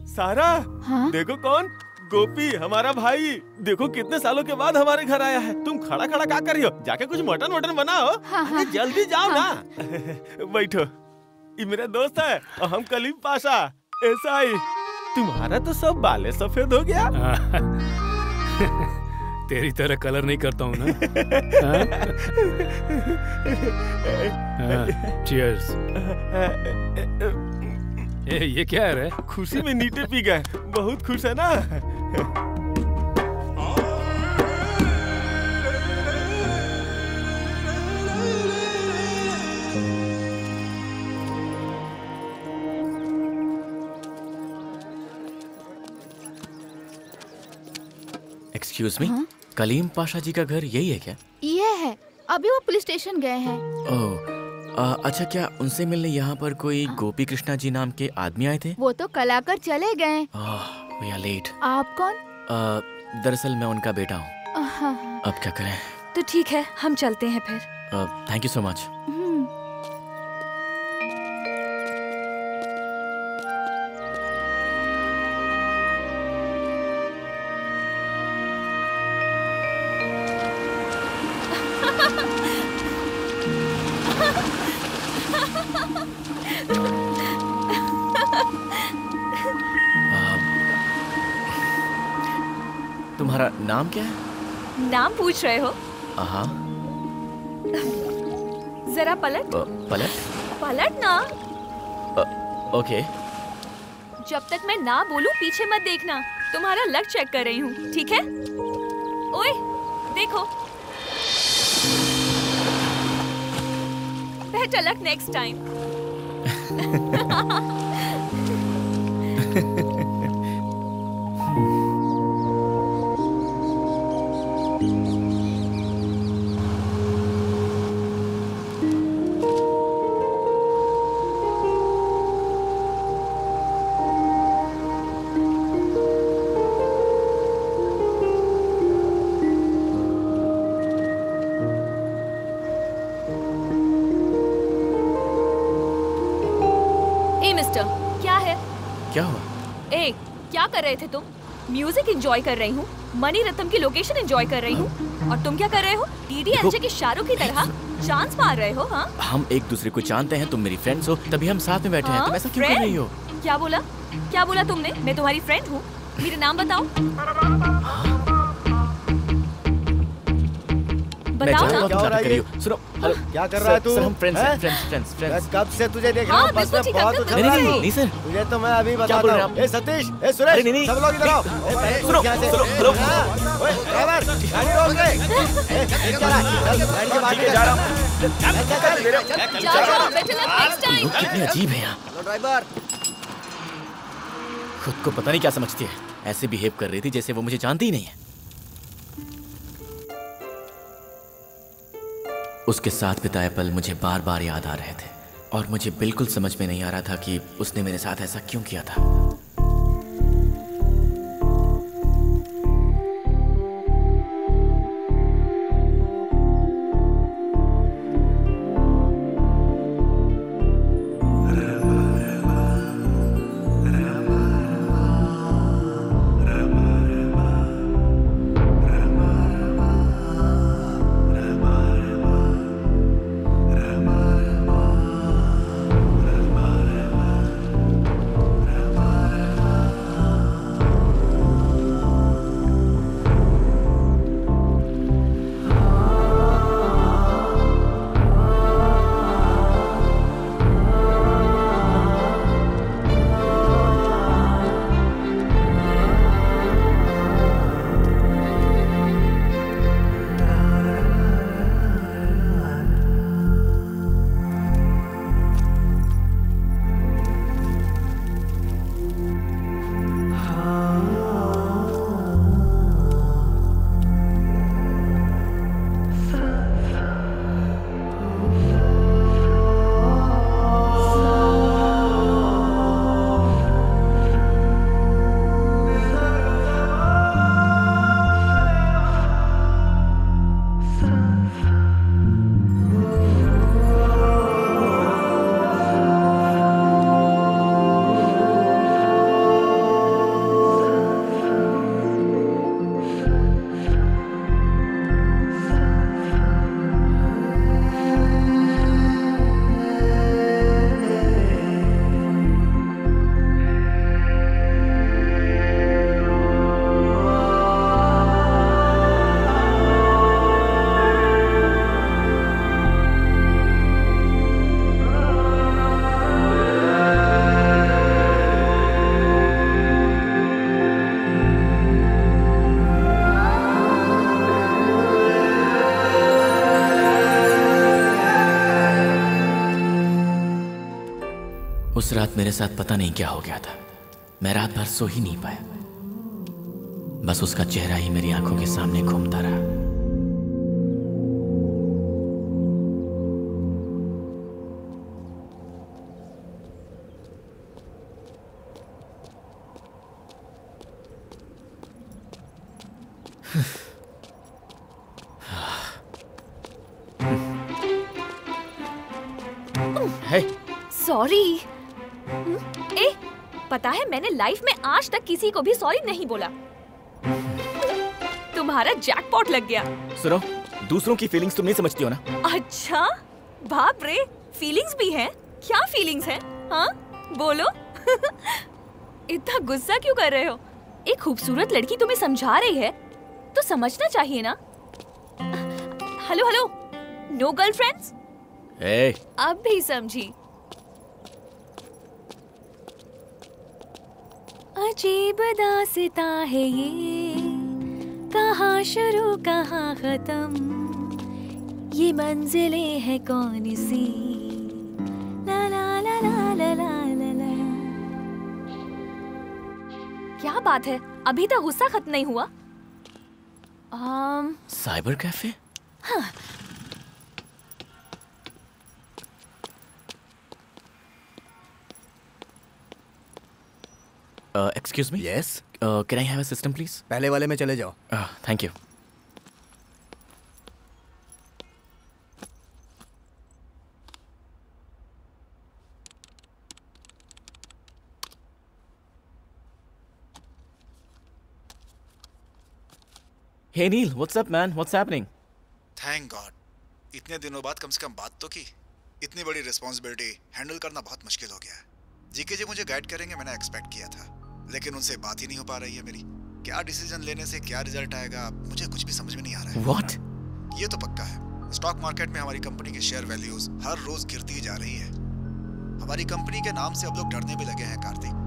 सारा, हाँ? देखो कौन, गोपी हमारा भाई। देखो कितने सालों के बाद हमारे घर आया है। तुम खड़ा खड़ा क्या कर रही हो? जाके कुछ मटन वटन बनाओ। हाँ, जल्दी जाओ ना। बैठो, ये मेरा दोस्त है और हम कलीम पाशा। ऐसा ही तुम्हारा तो सब बाले सफेद हो गया। तेरी तरह कलर नहीं करता हूँ ना। चीयर्स। ये क्या है रे? खुशी में नीटे पी गए। बहुत खुश है ना? एक्सक्यूज मी, कलीम पाशा जी का घर यही है क्या? ये है, अभी वो पुलिस स्टेशन गए हैं। ओह, अच्छा क्या उनसे मिलने यहाँ पर कोई गोपी कृष्णा जी नाम के आदमी आए थे? वो तो कल आकर चले गए। We are late. आप कौन? दरअसल मैं उनका बेटा हूँ। अब क्या करें? तो ठीक है, हम चलते हैं फिर। Thank you so much. तुम्हारा नाम क्या है? नाम पूछ रहे हो? हाँ। जरा पलट। पलट? पलट ना। ओके। जब तक मैं ना बोलूं पीछे मत देखना। तुम्हारा लक चेक कर रही हूँ, ठीक है? ओए, देखो। Better luck next time. क्या हुआ? क्या कर रहे थे तुम? म्यूजिक एंजॉय कर रही हूँ, मनी रत्नम की लोकेशन एंजॉय कर रही हूँ, और तुम क्या कर रहे हो? डीडी अंशे की शाहरुख की तरह चांस मार रहे हो? हाँ, हम एक दूसरे को जानते हैं, तुम मेरी फ्रेंड्स हो, तभी हम साथ में बैठे हैं। तुम ऐसा क्यों कर रही हो? क्या बोला? क्या बोला तुमने? मैं तुम्हारी फ्रेंड हूँ? मेरा नाम बताओ। बताओ ना। क्या हो रहा है? सुनो, हेलो, क्या कर रहा है तू? सर हम फ्रेंड्स। कब से तुझे देख रहा हूँ, बस में बहुत उछल रहा है। नहीं सर, तुझे तो मैं अभी बताता हूँ। ए सतीश, ए सुरेश, सब लोग इधर आओ। सुनो, ड्राइवर, गाड़ी रोक दे। चल गाड़ी के बाहर जा रहा हूँ। लोग कितने अजीब हैं यहाँ। Hello driver. खुद को पता नहीं क्या समझती है, ऐसे बिहेव कर रही थी जैसे वो मुझे जानती ही नहीं है। उसके साथ बिताए पल मुझे बार बार याद आ रहे थे और मुझे बिल्कुल समझ में नहीं आ रहा था कि उसने मेरे साथ ऐसा क्यों किया था। उस रात मेरे साथ पता नहीं क्या हो गया था। मैं रात भर सो ही नहीं पाया, बस उसका चेहरा ही मेरी आंखों के सामने घूमता रहा। सॉरी। ए, पता है मैंने लाइफ में आज तक किसी को भी सॉरी नहीं बोला। तुम्हारा जैकपॉट लग गया। सुनो, दूसरों की फीलिंग्स तुम नहीं समझती हो ना। अच्छा, बाप रे, फीलिंग्स भी हैं? क्या फीलिंग्स हैं? हाँ, बोलो। इतना गुस्सा क्यों कर रहे हो? एक खूबसूरत लड़की तुम्हें समझा रही है तो समझना चाहिए ना। Hello hello, no girlfriends? अब भी समझी। अजीब दास्तां है ये, कहाँ शुरू कहाँ खत्म, ये मंजिलें है कौन सी, ला ला ला ला ला ला ला ला। क्या बात है, अभी तक गुस्सा खत्म नहीं हुआ? Cyber cafe? हाँ। Excuse me? Yes. Can I have a system, please? पहले वाले में चले जाओ। Thank you. Hey Neil, what's up, man? What's happening? Thank God. इतने दिनों बाद कम से कम बात तो की। इतनी बड़ी रिस्पॉन्सिबिलिटी हैंडल करना बहुत मुश्किल हो गया है। जीके जी मुझे गाइड करेंगे मैंने एक्सपेक्ट किया था, लेकिन उनसे बात ही नहीं हो पा रही है मेरी। क्या डिसीजन लेने से क्या रिजल्ट आएगा मुझे कुछ भी समझ में नहीं आ रहा है। What? ये तो पक्का है, स्टॉक मार्केट में हमारी कंपनी के शेयर वैल्यूज हर रोज गिरती जा रही है। हमारी कंपनी के नाम से अब लोग डरने भी लगे हैं कार्तिक।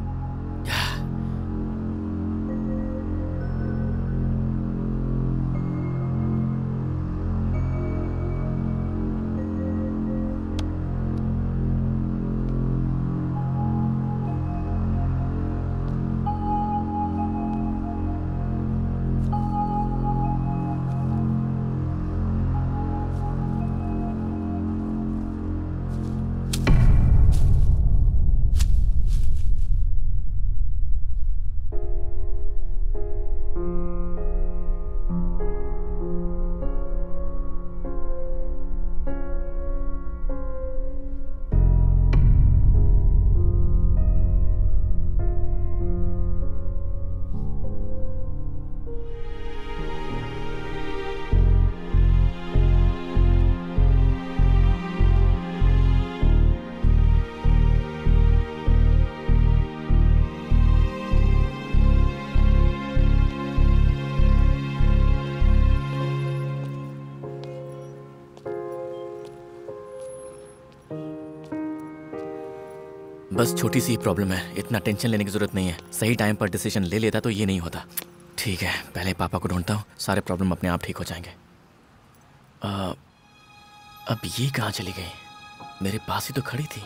बस छोटी सी प्रॉब्लम है, इतना टेंशन लेने की जरूरत नहीं है। सही टाइम पर डिसीजन ले लेता तो ये नहीं होता। ठीक है, पहले पापा को ढूंढता हूँ, सारे प्रॉब्लम अपने आप ठीक हो जाएंगे। अब ये कहाँ चली गई? मेरे पास ही तो खड़ी थी।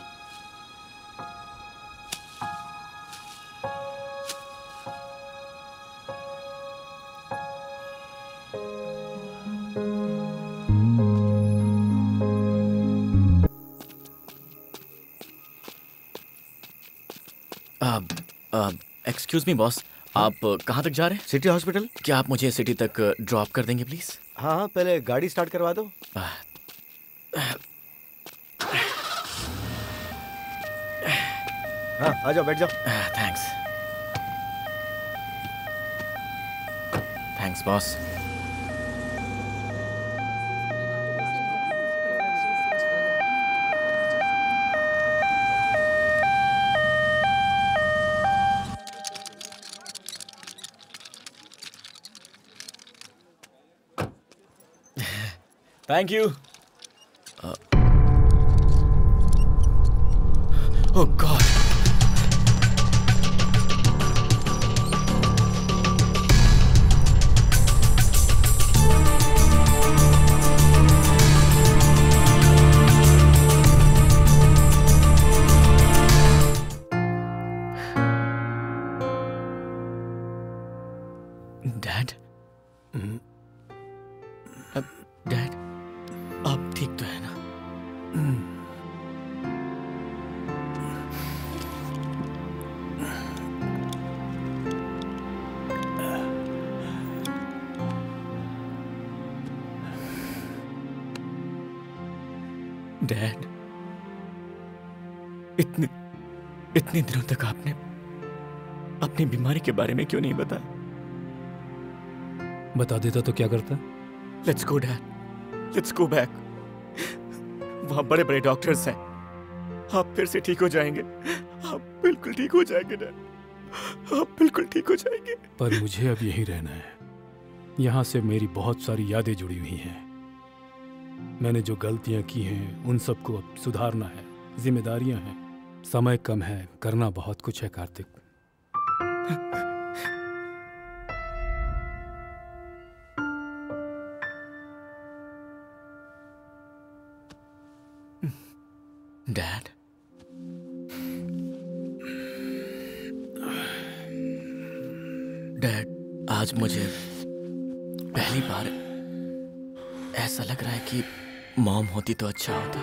एक्सक्यूज मी बॉस, आप कहाँ तक जा रहे हैं? City hospital. क्या आप मुझे सिटी तक ड्रॉप कर देंगे प्लीज? हाँ, पहले गाड़ी स्टार्ट करवा दो। हाँ, आ जाओ, बैठ जाओ। Thanks boss. Thank you. Oh God. ठीक तो है ना? डैड, इतने दिनों तक आपने अपनी बीमारी के बारे में क्यों नहीं बताया? बता देता तो क्या करता? Let's go dad, let's go back. वहां बड़े बड़े डॉक्टर्स हैं, आप फिर से ठीक हो जाएंगे। आप बिल्कुल ठीक हो जाएंगे डैड, आप बिल्कुल ठीक हो जाएंगे। पर मुझे अब यहीं रहना है। यहाँ से मेरी बहुत सारी यादें जुड़ी हुई हैं। मैंने जो गलतियां की हैं उन सबको अब सुधारना है, जिम्मेदारियां हैं। समय कम है, करना बहुत कुछ है कार्तिक। डैड, आज मुझे पहली बार ऐसा लग रहा है कि मॉम होती तो अच्छा होता।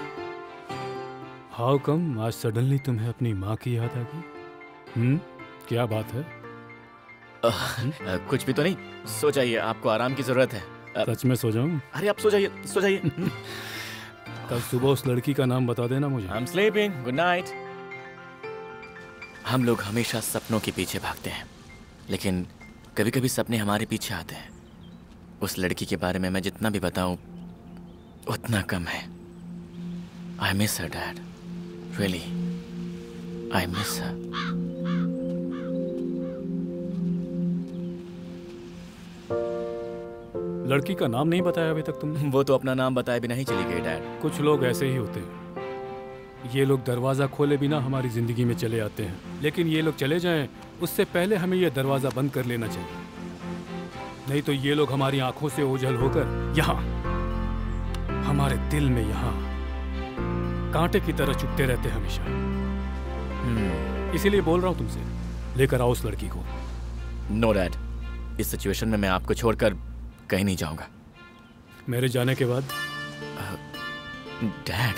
हाउ कम आज सडनली तुम्हें अपनी माँ की याद आ गई? क्या बात है? कुछ भी तो नहीं, सो जाइए, आपको आराम की जरूरत है। सच में सो जाऊं? अरे आप सो जाइए, सो जाइए। कल सुबह उस लड़की का नाम बता देना मुझे। I'm sleeping. Good night. हम लोग हमेशा सपनों के पीछे भागते हैं, लेकिन कभी कभी सपने हमारे पीछे आते हैं। उस लड़की के बारे में मैं जितना भी बताऊं उतना कम है। I miss her, Dad. Really, I miss her. लड़की का नाम नहीं बताया अभी तक तुमने? वो तो अपना नाम बताए बिना ही चली गई डैड। कुछ लोग ऐसे ही होते हैं। ये लोग दरवाज़ा खोले बिना हमारी ज़िंदगी में चले आते हैं, लेकिन ये लोग चले जाएं उससे पहले हमें ये दरवाज़ा बंद कर लेना चाहिए। नहीं तो ये लोग हमारी आंखों से ओझल होकर यहाँ हमारे दिल में यहाँ कांटे की तरह चुभते रहते हमेशा। इसीलिए बोल रहा हूँ तुमसे, लेकर आओ उस लड़की को। नो डैड, इस सिचुएशन में मैं आपको छोड़कर कहीं नहीं जाऊंगा। मेरे जाने के बाद? डैड,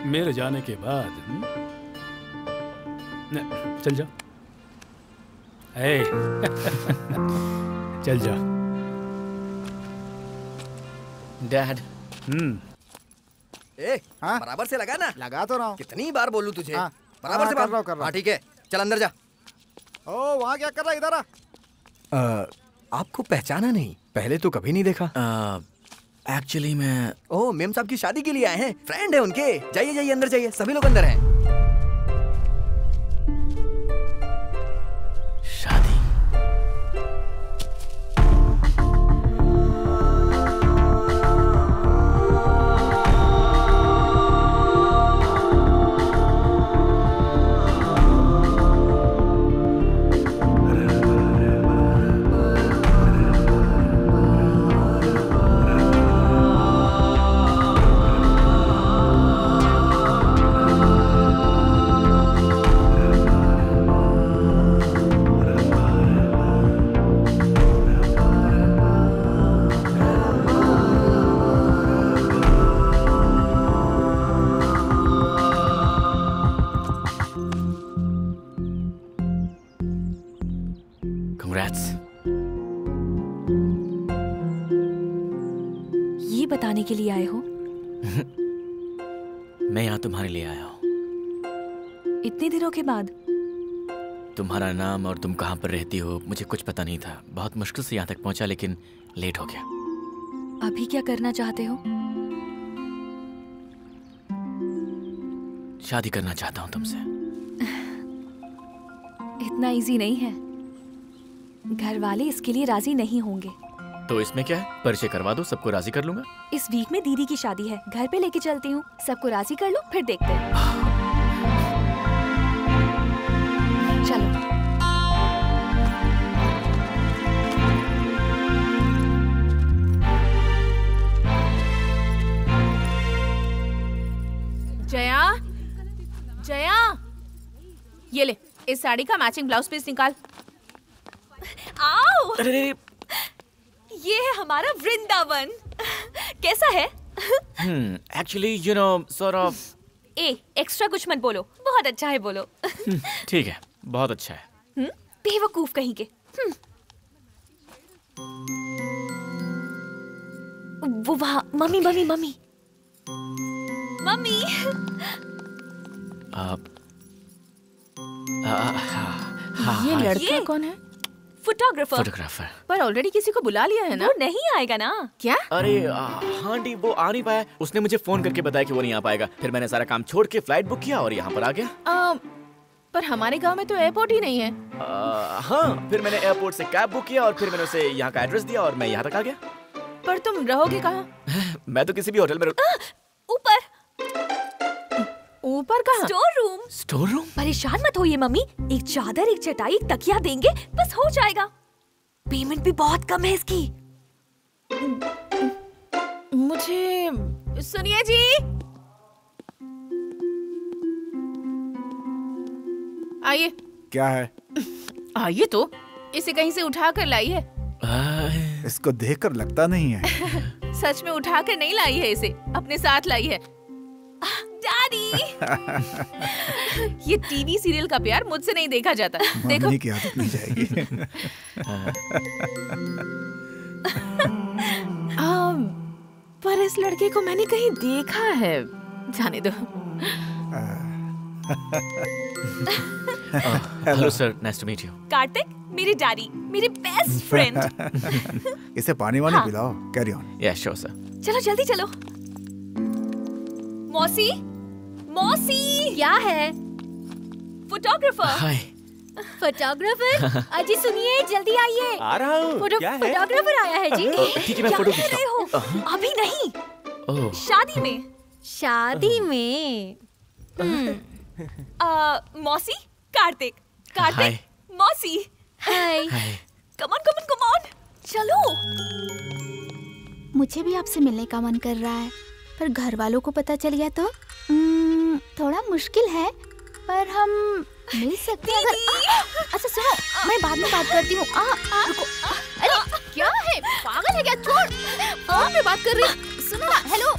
मेरे जाने के बाद चल जा। चल जा डैड। बराबर से लगा ना? लगा तो रहा हूँ। कितनी बार बोलूं तुझे? बराबर से कर रहा हूँ। हाँ ठीक है, चल अंदर जा। ओ वहाँ क्या कर रहा है? इधर आ। आपको पहचाना नहीं? पहले तो कभी नहीं देखा। एक्चुअली मैं ओह मेम साहब की शादी के लिए आए हैं, फ्रेंड है उनके। जाइए जाइए अंदर जाइए, सभी लोग अंदर हैं। शादी? ये बताने के लिए आए हो? मैं यहाँ तुम्हारे लिए आया हूँ। इतने दिनों के बाद? तुम्हारा नाम और तुम कहाँ पर रहती हो मुझे कुछ पता नहीं था। बहुत मुश्किल से यहाँ तक पहुँचा, लेकिन लेट हो गया। अभी क्या करना चाहते हो? शादी करना चाहता हूँ तुमसे। इतना इजी नहीं है, घर वाले इसके लिए राजी नहीं होंगे। तो इसमें क्या है, परिचय करवा दो, सबको राजी कर लूंगा। इस वीक में दीदी की शादी है, घर पे लेके चलती हूँ, सबको राजी कर लो, फिर देखते हैं। चलो। जया, जया, ये ले, इस साड़ी का मैचिंग ब्लाउज पीस निकाल। आओ! अरे ये है हमारा वृंदावन। कैसा है? Actually, you know, sort of. Extra कुछ मत बोलो, बहुत अच्छा है बोलो। ठीक है, बहुत अच्छा है। बेवकूफ कहीं के। वो वहाँ मम्मी। ये लड़का कौन है? फोटोग्राफर। पर ऑलरेडी किसी को बुला लिया है ना? वो नहीं आएगा ना? क्या? अरे हाँ डी, वो आ नहीं पाया। उसने मुझे फोन करके बताया कि वो नहीं आ पाएगा। फिर मैंने सारा काम छोड़ के फ्लाइट बुक किया और यहाँ पर आ गया। पर हमारे गांव में तो एयरपोर्ट ही नहीं है। हाँ, फिर मैंने एयरपोर्ट से कैब बुक किया और फिर मैंने उसे यहाँ का एड्रेस दिया और मैं यहाँ तक आ गया। पर तुम रहोगे कहाँ? मैं तो किसी भी होटल में ऊपर कहाँ? Store room? परेशान मत होइए मम्मी, एक चादर, एक चटाई, एक तकिया देंगे, बस हो जाएगा। पेमेंट भी बहुत कम है इसकी। मुझे सुनिए जी, आइए। क्या है? आइए तो, इसे कहीं से उठा कर लाई है। इसको देखकर लगता नहीं है। सच में उठा कर नहीं लाई है, इसे अपने साथ लाई है। डैडी, ये टीवी सीरियल का प्यार मुझसे नहीं देखा जाता। देखो की आदत नहीं जाएगी। पर इस लड़के को मैंने कहीं देखा है। जाने दो। Hello sir, nice to meet you. Kartik, मेरे डैडी, मेरे बेस्ट फ्रेंड। इसे पानी वानी पिलाओ। Carry on. Yeah sure sir. चलो जल्दी चलो। मौसी, क्या है? फोटोग्राफर। हाय। फोटोग्राफर, अजी सुनिए, जल्दी आइए। आ रहा हूँ। फोटोग्राफर आया है जी। ठीक है, मैं फोटो खींचता हूँ। अभी नहीं, शादी में। मौसी, कार्तिक, मौसी। हाय। कम ऑन, चलो। मुझे भी आपसे मिलने का मन कर रहा है, पर घर वालों को पता चल गया तो थोड़ा मुश्किल है, पर हम मिल सकते हैं अगर। अच्छा सुनो, मैं बाद में बात करती हूँ। रुको। अरे क्या है, पागल है क्या? छोड़, फोन पे बात कर रही। सुनो ना, हेलो।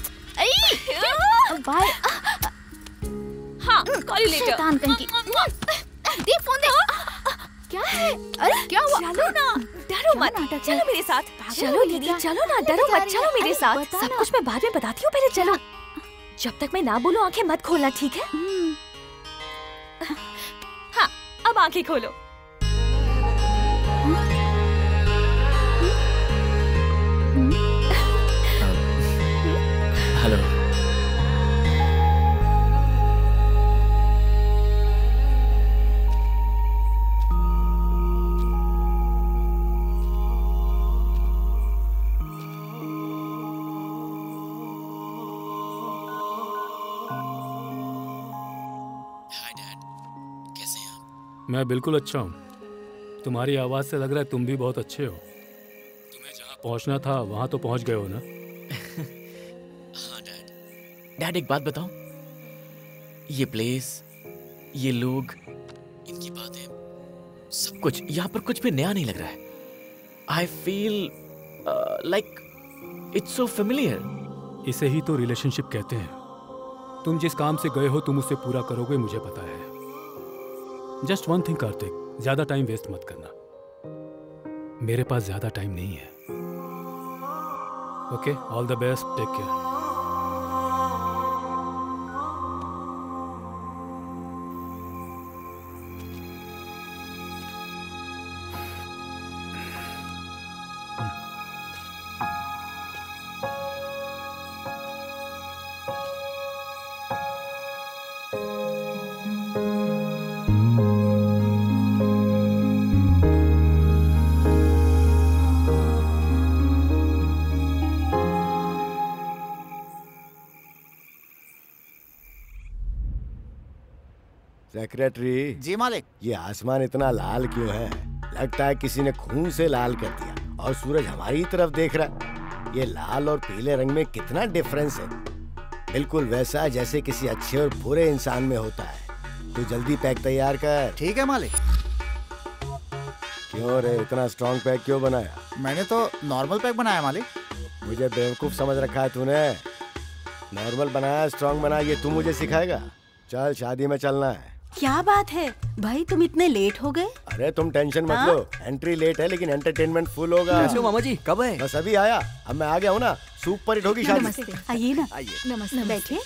बाय। हाँ, कॉल यू लेटर। शैतान कहीं की। दे फोन दे। क्या है? अरे क्या हुआ? चलो ना, डरो मत, चलो मेरे साथ। चलो दीदी, चलो ना, डरो मत, चलो मेरे साथ। सब कुछ मैं बाद में बताती हूँ, पहले चलो। जब तक मैं ना बोलूं आंखें मत खोलना, ठीक है? हाँ, अब आंखें खोलो। हेलो। मैं बिल्कुल अच्छा हूँ। तुम्हारी आवाज से लग रहा है तुम भी बहुत अच्छे हो। तुम्हें जहाँ पहुँचना था वहाँ तो पहुँच गए हो ना? हाँ डैड, एक बात बताओ। ये प्लेस, ये लोग, इनकी बातें, सब कुछ यहाँ पर कुछ भी नया नहीं लग रहा है। I feel like it's so familiar. इसे ही तो रिलेशनशिप कहते हैं। तुम जिस काम से गए हो तुम उसे पूरा करोगे, मुझे पता है। जस्ट वन थिंग कार्तिक, ज्यादा टाइम वेस्ट मत करना। मेरे पास ज्यादा टाइम नहीं है। Okay, all the best, take care. Secretary ji मालिक। ये आसमान इतना लाल क्यों है? लगता है किसी ने खून से लाल कर दिया। और सूरज हमारी तरफ देख रहा। ये लाल और पीले रंग में कितना डिफरेंस है। बिल्कुल वैसा जैसे किसी अच्छे और बुरे इंसान में होता है। तो जल्दी पैक तैयार कर। ठीक है मालिक। क्यों रे, इतना स्ट्रॉन्ग पैक क्यों बनाया? मैंने तो नॉर्मल पैक बनाया मालिक। मुझे बेवकूफ समझ रखा है तूने। नॉर्मल बनाया, स्ट्रांग बनाया, ये तू मुझे सिखाएगा? चल शादी में चलना है। क्या बात है भाई, तुम इतने लेट हो गए? अरे तुम टेंशन मत लो, एंट्री लेट है लेकिन एंटरटेनमेंट फुल होगा। कैसे हो मामा जी, कब है? बस अभी आया, अब मैं आ गया हूँ ना, सुपर हिट होगी शादी। नमस्ते, आइए ना। आइए। नमस्ते, बैठिए।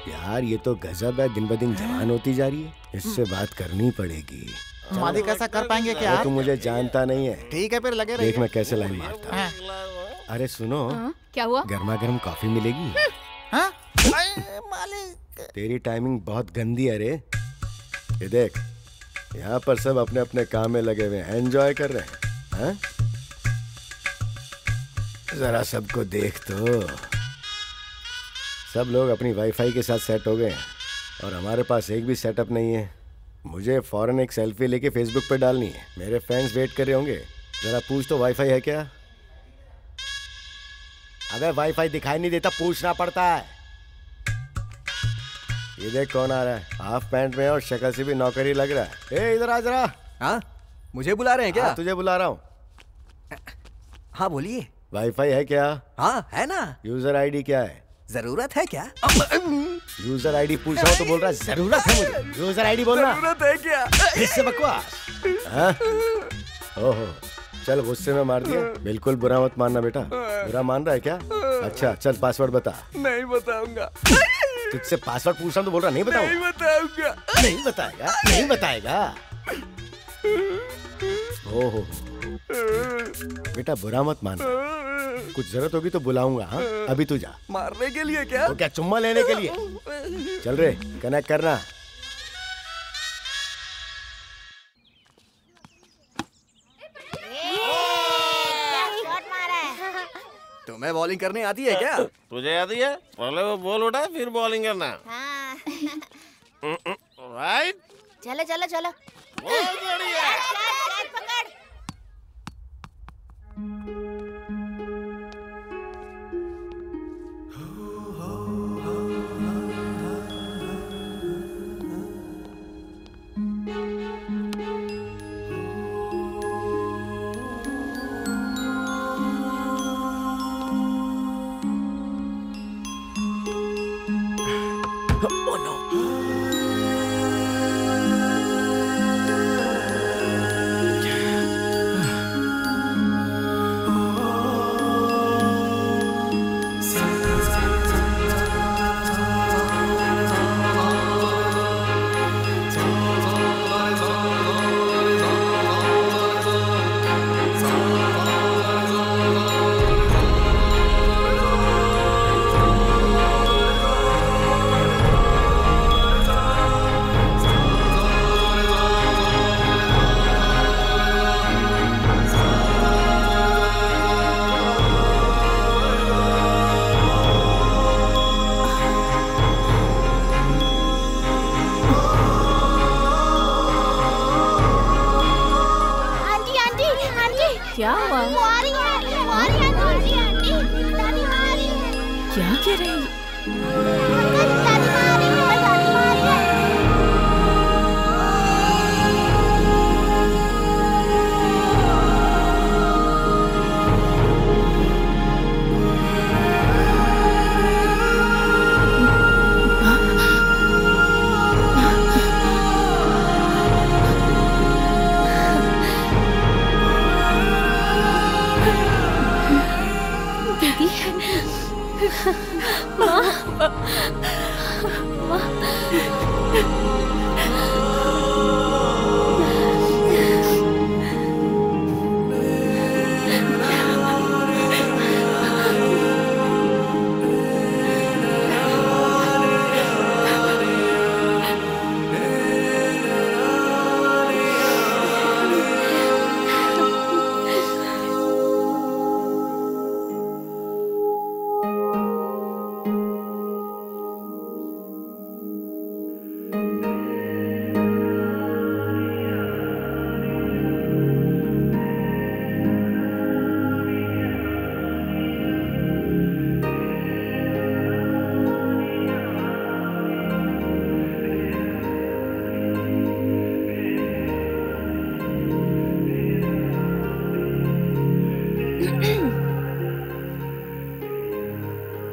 यार ये तो गजब है, दिन ब दिन जवान होती जा रही है, इससे बात करनी पड़ेगी। मालिक ऐसा कर पाएंगे क्या? तू मुझे जानता नहीं है। ठीक है फिर लगे रहिए। देख मैं कैसे लाइन मारता हूँ। अरे सुनो, क्या हुआ? गर्मा गर्म कॉफी मिलेगी? हाँ? मालिक तेरी टाइमिंग बहुत गंदी है रे। ये देख, यहाँ पर सब अपने अपने काम में लगे हुए हैं, एंजॉय कर रहे हैं। हाँ? जरा सबको देख तो, सब लोग अपनी वाईफाई के साथ सेट हो गए हैं और हमारे पास एक भी सेटअप नहीं है। मुझे फौरन एक सेल्फी लेके फेसबुक पे डालनी है, मेरे फैंस वेट कर रहे होंगे। जरा पूछ तो वाईफाई है क्या? अबे वाईफाई दिखाई नहीं देता, पूछना पड़ता है। ये देख कौन आ रहा है, हाफ पैंट में और शक्ल से भी नौकरी लग रहा है। ए इधर आ जरा। हाँ मुझे बुला रहे हैं क्या? तुझे बुला रहा हूँ। हाँ बोलिए। वाईफाई है क्या? हाँ है ना। यूजर आईडी क्या है? जरूरत है क्या? यूजर आईडी पूछ रहा हूँ तो बोल रहा है जरूरत है मुझे। यूजर आईडी बोलना। जरूरत है क्या? इससे बकवास। हाँ? ओहो, चल गुस्से में मार दिया। बिल्कुल बुरा मत मानना बेटा। बुरा मान रहा है क्या? अच्छा चल पासवर्ड बता। नहीं बताऊंगा। तुझसे पासवर्ड पूछ रहा हूँ तो बोल रहा नहीं बताऊंगा। नहीं बताऊंगा। नहीं बताएगा, नहीं बताएगा। ओहो बेटा बुरा मत मानना, कुछ जरूरत होगी तो बुलाऊंगा। हाँ अभी तू जा। मारने के लिए क्या? तो क्या चुम्मा लेने के लिए? चल रे कनेक्ट करना। तुम्हें बॉलिंग करने आती है क्या? तुझे आती है? पहले वो बॉल उठाए फिर बॉलिंग करना। हाँ। राइट। चलो चलो चलो। बहुत बढ़िया। पकड़। क्या हुआ? वो आ रही है, वो आ रही है, आंटी, आंटी, दादी माँ आ रही है। क्या कह रही है? दादी माँ आ रही है, दादी माँ आ रही है।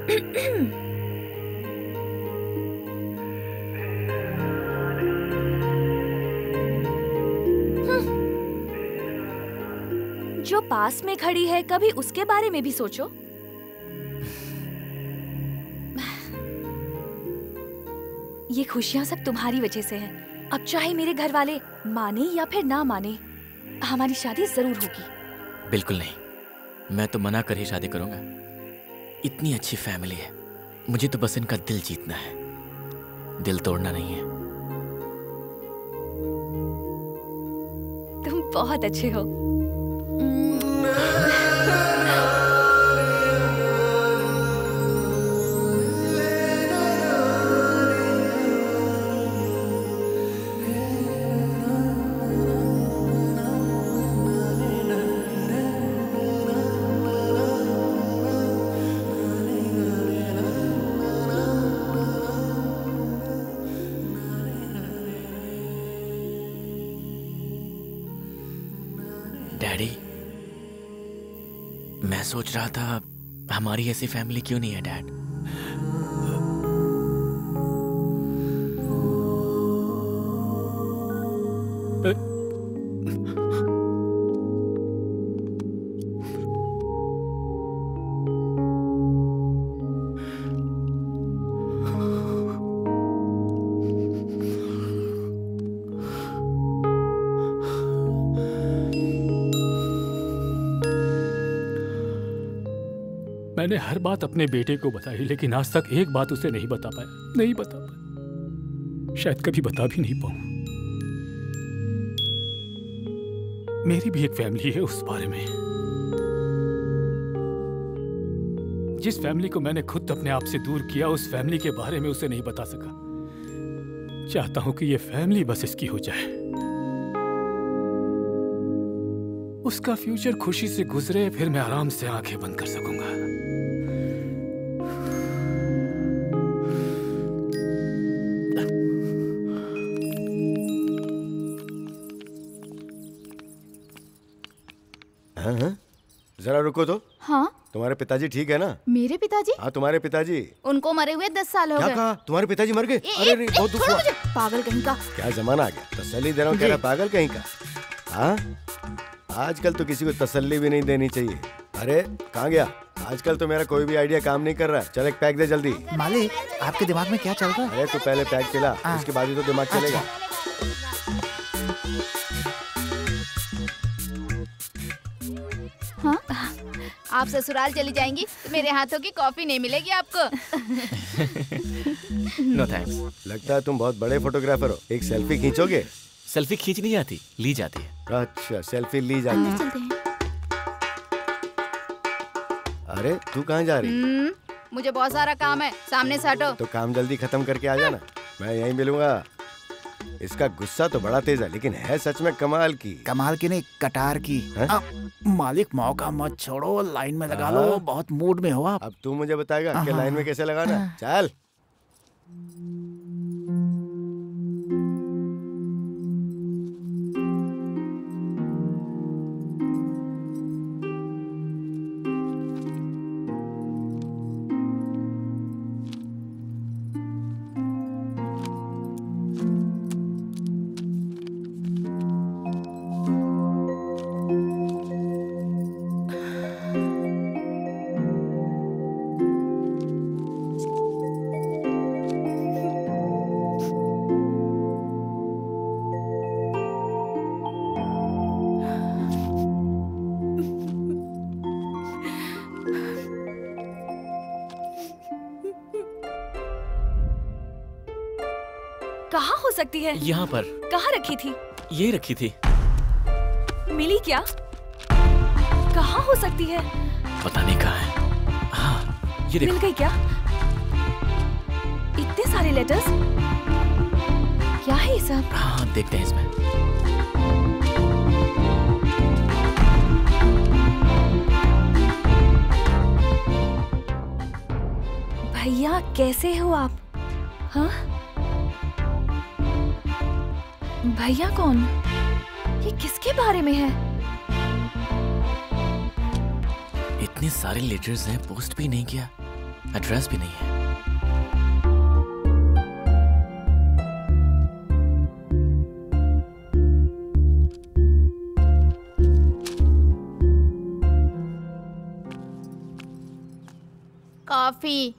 जो पास में खड़ी है, कभी उसके बारे में भी सोचो। ये खुशियां सब तुम्हारी वजह से हैं। अब चाहे मेरे घर वाले माने या फिर ना माने, हमारी शादी जरूर होगी। बिल्कुल नहीं, मैं तो मना कर ही शादी करूंगा। इतनी अच्छी फैमिली है, मुझे तो बस इनका दिल जीतना है, दिल तोड़ना नहीं है। तुम बहुत अच्छे हो। डैडी, मैं सोच रहा था हमारी ऐसी फैमिली क्यों नहीं है डैड। मैंने हर बात अपने बेटे को बताई, लेकिन आज तक एक बात उसे नहीं बता पाया। शायद कभी बता भी नहीं पाऊं। मेरी भी एक फैमिली है, उस बारे में जिस फैमिली को मैंने खुद अपने आप से दूर किया, उस फैमिली के बारे में उसे नहीं बता सका। चाहता हूं कि ये फैमिली बस इसकी हो जाए, उसका फ्यूचर खुशी से गुजरे, फिर मैं आराम से आंखें बंद कर सकूंगा। हाँ? जरा रुको तो। हाँ? तुम्हारे पिताजी ठीक है ना? मेरे पिताजी? हाँ, तुम्हारे पिताजी। उनको मरे हुए 10 साल हो गए। क्या कहा? तुम्हारे पिताजी मर गए? अरे नहीं, बहुत दुख हुआ। पागल कहीं का। क्या जमाना आ गया, तसल्ली दे रहा हूँ, कह रहा पागल कहीं का। हाँ, आजकल तो किसी को तसल्ली भी नहीं देनी चाहिए। अरे कहाँ गया? आजकल तो मेरा कोई भी आइडिया काम नहीं कर रहा है। चल एक पैक दे जल्दी। मालिक, आपके दिमाग में क्या चल रहा है? अरे तू पहले पैक पिला, उसके बाद ही तो दिमाग चलेगा। हाँ? आप ससुराल चली जाएंगी तो मेरे हाथों की कॉफी नहीं मिलेगी आपको। No thanks. लगता है तुम बहुत बड़े फोटोग्राफर हो। एक सेल्फी खींचोगे? सेल्फी खींच नहीं जाती, ली जाती है। अच्छा, सेल्फी ली जाती है। अरे तू कहाँ जा रही? मुझे बहुत सारा काम है, सामने से हटो। तो काम जल्दी खत्म करके आ जाना, मैं यहीं मिलूंगा। इसका गुस्सा तो बड़ा तेज है, लेकिन है सच में कमाल की। कमाल की नहीं, कटार की। मालिक मौका मत छोड़ो, लाइन में लगा लो, बहुत मूड में हो आप। अब तू मुझे बताएगा कि लाइन में कैसे लगाना। चल। कहाँ हो सकती है? यहाँ पर। कहाँ रखी थी? यही रखी थी। मिली क्या? कहाँ हो सकती है? पता नहीं कहाँ है। हाँ, ये देखो। मिल गई क्या? इतने सारे लेटर्स? क्या है ये सब? हाँ, देखते हैं इसमें। भैया कैसे हो आप? हाँ? भैया कौन? ये किसके बारे में है? इतने सारे लेटर्स हैं, पोस्ट भी नहीं किया। एड्रेस भी नहीं है। कॉफी।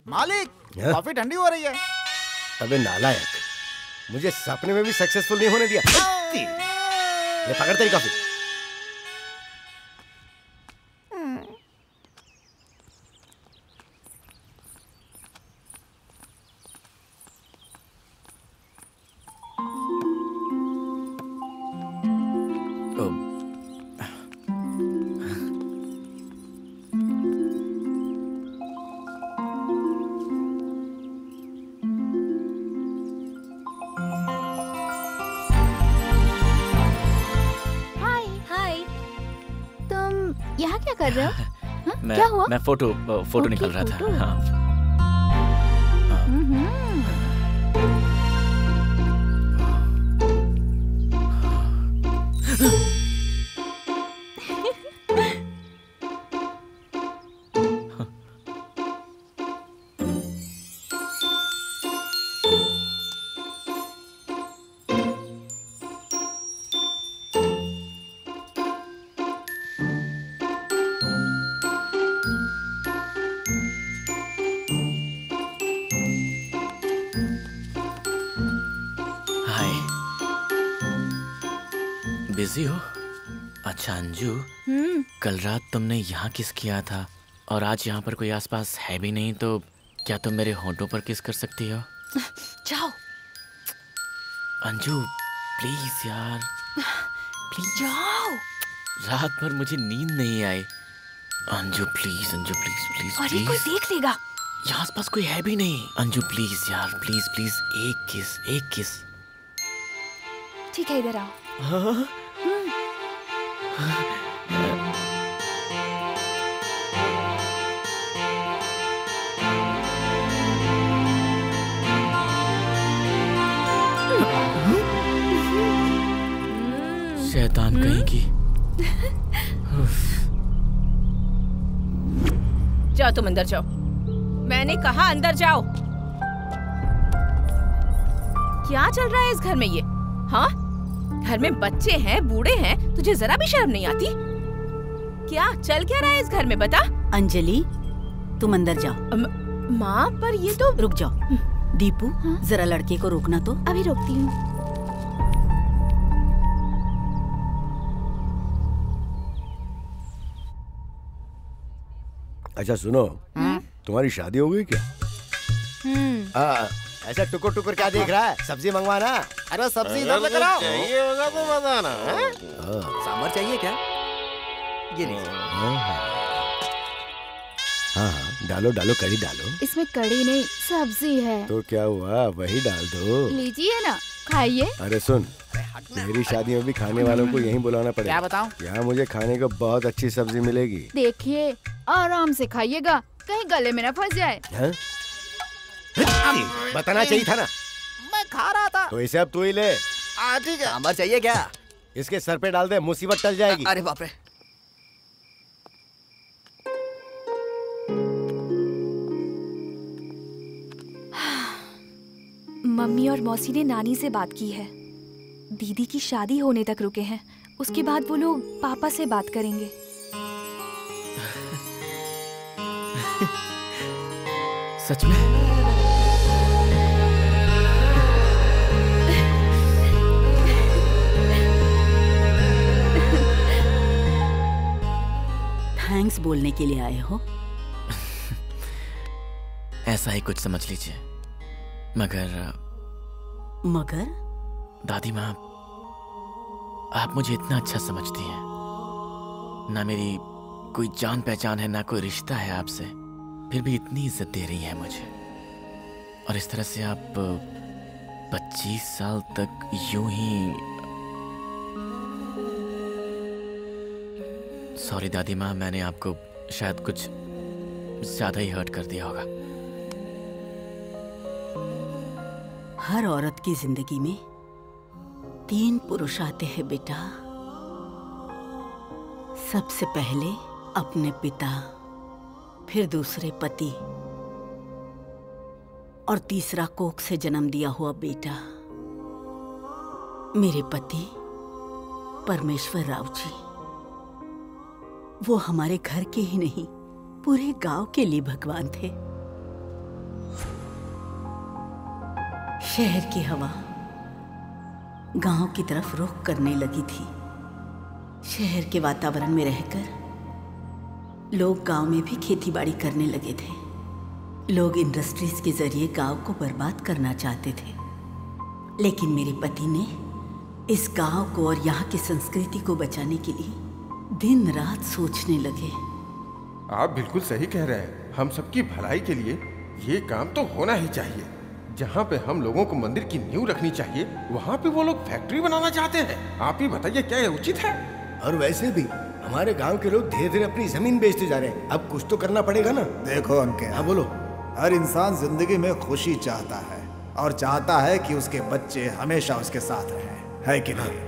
मालिक, कॉफी ठंडी हो रही है। अबे नालायक, मुझे सपने में भी सक्सेसफुल नहीं होने दिया। ये पकड़ तेरी कॉफी। यहाँ क्या कर रहे हो? क्या हुआ? मैं फोटो निकाल रहा था। हाँ। बिजी हो? अच्छा अंजू, कल रात तुमने यहाँ किस किया था और आज यहाँ पर कोई आसपास है भी नहीं, तो क्या तुम मेरे होंठों पर किस कर सकती हो? जाओ अंजू, प्लीज यार, प्लीज जाओ। रात भर मुझे नींद नहीं आई। Anju please, Anju please please अरे प्लीज। कोई देख लेगा। यहाँ आसपास कोई है भी नहीं। अंजू प्लीज यार, प्लीज प्लीज, एक किस, एक किस। ठीक है, इधर आओ। हाँ? शैतान कहीं की। जाओ, तुम अंदर जाओ। मैंने कहा अंदर जाओ। क्या चल रहा है इस घर में ये? हाँ, घर में बच्चे हैं, बूढ़े हैं, तुझे जरा भी शर्म नहीं आती? क्या चल क्या रहा है इस घर में, बता। अंजलि, तुम अंदर जाओ। माँ, पर ये तो। रुक जाओ। दीपू, जरा लड़के को रोकना तो। अभी रोकती हूँ। अच्छा सुनो, तुम्हारी शादी हो गई क्या? ऐसा टुकुर टुकुर क्या देख रहा है? सब्जी मंगवाना। अरे सब्जी इधर लेकर आओ। चाहिए होगा तो बताना। सांभर चाहिए क्या? ये नहीं। हाँ, डालो डालो, कड़ी डालो। इसमें कड़ी नहीं, सब्जी है। तो क्या हुआ, वही डाल दो। लीजिए ना, खाइए। अरे सुन, मेरी शादी में भी खाने वालों को यहीं बुलाना पड़ेगा। क्या बताऊं? यहाँ मुझे खाने को बहुत अच्छी सब्जी मिलेगी। देखिए, आराम से खाइएगा, कहीं गले में ना फंस जाए। बताना चाहिए था ना। मैं खा रहा था। तो इसे अब तू ही ले। ठीक है। सांभर चाहिए क्या? इसके सर पे डाल दे, मुसीबत टल जाएगी। अरे बाप रे। मम्मी और मौसी ने नानी से बात की है। दीदी की शादी होने तक रुके हैं, उसके बाद वो लोग पापा से बात करेंगे। सच में? थैंक्स बोलने के लिए आए हो? ऐसा ही कुछ समझ लीजिए। मगर दादी माँ, आप मुझे इतना अच्छा समझती हैं। ना मेरी कोई जान पहचान है, ना कोई रिश्ता है आपसे, फिर भी इतनी इज्जत दे रही हैं मुझे। और इस तरह से आप 25 साल तक यूं ही सॉरी दादी माँ, मैंने आपको शायद कुछ ज्यादा ही हर्ट कर दिया होगा। हर औरत की जिंदगी में 3 पुरुष आते हैं बेटा। सबसे पहले अपने पिता, फिर दूसरे पति और तीसरा कोख से जन्म दिया हुआ बेटा। मेरे पति परमेश्वर राव जी, वो हमारे घर के ही नहीं पूरे गांव के लिए भगवान थे। शहर की हवा गांव की तरफ रुख करने लगी थी। शहर के वातावरण में रहकर लोग गांव में भी खेतीबाड़ी करने लगे थे। लोग इंडस्ट्रीज के जरिए गांव को बर्बाद करना चाहते थे, लेकिन मेरे पति ने इस गांव को और यहाँ की संस्कृति को बचाने के लिए दिन रात सोचने लगे। आप बिल्कुल सही कह रहे हैं। हम सबकी भलाई के लिए ये काम तो होना ही चाहिए। जहाँ पे हम लोगों को मंदिर की नींव रखनी चाहिए, वहाँ पे वो लोग फैक्ट्री बनाना चाहते हैं। आप ही बताइए, क्या ये उचित है? और वैसे भी हमारे गांव के लोग धीरे धीरे अपनी जमीन बेचते जा रहे हैं। अब कुछ तो करना पड़ेगा ना। देखो अंके, हाँ बोलो। हर इंसान जिंदगी में खुशी चाहता है और चाहता है कि उसके बच्चे हमेशा उसके साथ रहें, है कि नहीं?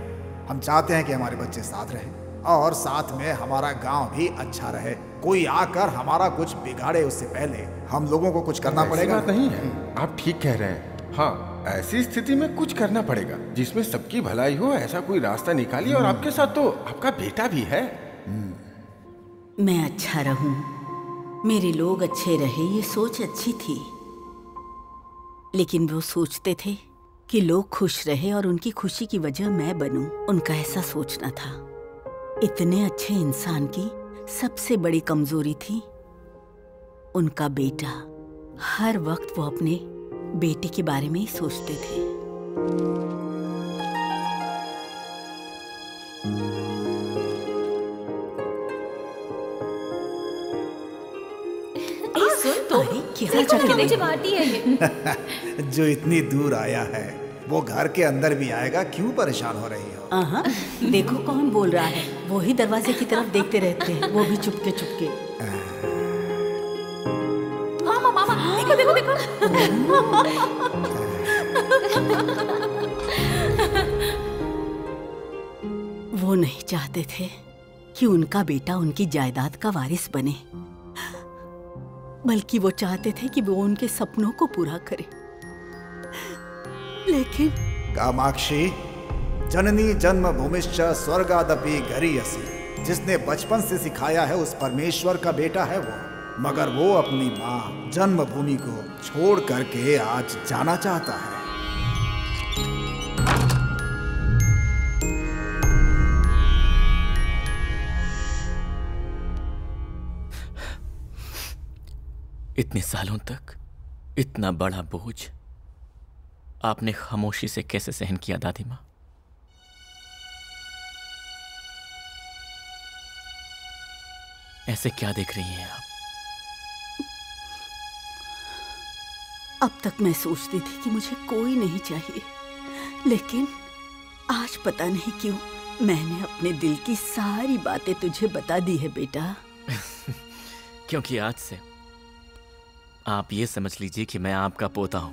हम चाहते हैं कि हमारे बच्चे साथ रहें और साथ में हमारा गांव भी अच्छा रहे। कोई आकर हमारा कुछ बिगाड़े उससे पहले हम लोगों को कुछ करना पड़ेगा। बात नहीं है, आप ठीक कह रहे हैं। हाँ, ऐसी स्थिति में कुछ करना पड़ेगा जिसमें सबकी भलाई हो। ऐसा कोई रास्ता निकालिए। और आपके साथ तो आपका बेटा भी है। मैं अच्छा रहूं, मेरे लोग अच्छे रहे, ये सोच अच्छी थी। लेकिन वो सोचते थे कि लोग खुश रहे और उनकी खुशी की वजह मैं बनूं। उनका ऐसा सोचना था। इतने अच्छे इंसान की सबसे बड़ी कमजोरी थी उनका बेटा। हर वक्त वो अपने बेटे के बारे में ही सोचते थे। सुन तो, क्या मुझे मारती है ये। जो इतनी दूर आया है वो घर के अंदर भी आएगा, क्यों परेशान हो रही हो? देखो कौन बोल रहा है। वो ही दरवाजे की तरफ देखते रहते हैं, वो भी चुपके चुपके। मामा मामा, देखो देखो देखो। वो नहीं चाहते थे कि उनका बेटा उनकी जायदाद का वारिस बने, बल्कि वो चाहते थे कि वो उनके सपनों को पूरा करे। लेकिन कामाक्षी, जननी जन्मभूमिश्च स्वर्गादपि गरीयसी। जिसने बचपन से सिखाया है उस परमेश्वर का बेटा है वो, मगर वो अपनी माँ जन्मभूमि को छोड़ करके आज जाना चाहता है। इतने सालों तक इतना बड़ा बोझ आपने खामोशी से कैसे सहन किया दादी माँ? ऐसे क्या देख रही हैं आप? अब तक मैं सोचती थी कि मुझे कोई नहीं चाहिए, लेकिन आज पता नहीं क्यों मैंने अपने दिल की सारी बातें तुझे बता दी है बेटा। क्योंकि आज से आप ये समझ लीजिए कि मैं आपका पोता हूं।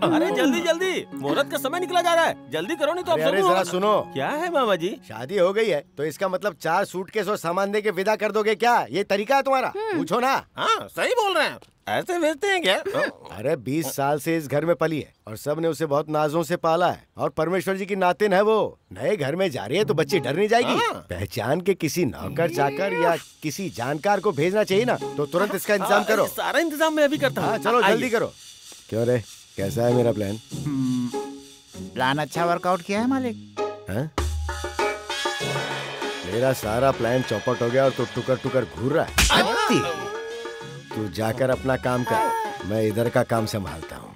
अरे जल्दी जल्दी, मुहूर्त का समय निकला जा रहा है, जल्दी करो नहीं तो अरे जरा सुनो। क्या है मामा जी? शादी हो गई है तो इसका मतलब 4 सूटकेस और सामान दे के विदा कर दोगे क्या? ये तरीका है तुम्हारा? पूछो ना। हाँ सही बोल रहे हैं, ऐसे भेजते हैं क्या? अरे 20 साल से इस घर में पली है और सब ने उसे बहुत नाजों से पाला है और परमेश्वर जी की नातिन है वो। नए घर में जा रही है तो बच्ची डर नहीं जाएगी? पहचान के किसी नौकर चाकर या किसी जानकार को भेजना चाहिए ना, तो तुरंत इसका इंतजाम करो। सारा इंतजाम मैं अभी करता हूँ। चलो जल्दी करो। क्यों रे, कैसा है मेरा प्लान? प्लान अच्छा वर्कआउट किया है मालिक। हाँ? मेरा सारा प्लान चौपट हो गया और तू टुकर टुकर घूर रहा है। तू जाकर अपना काम कर, मैं इधर का काम संभालता हूँ।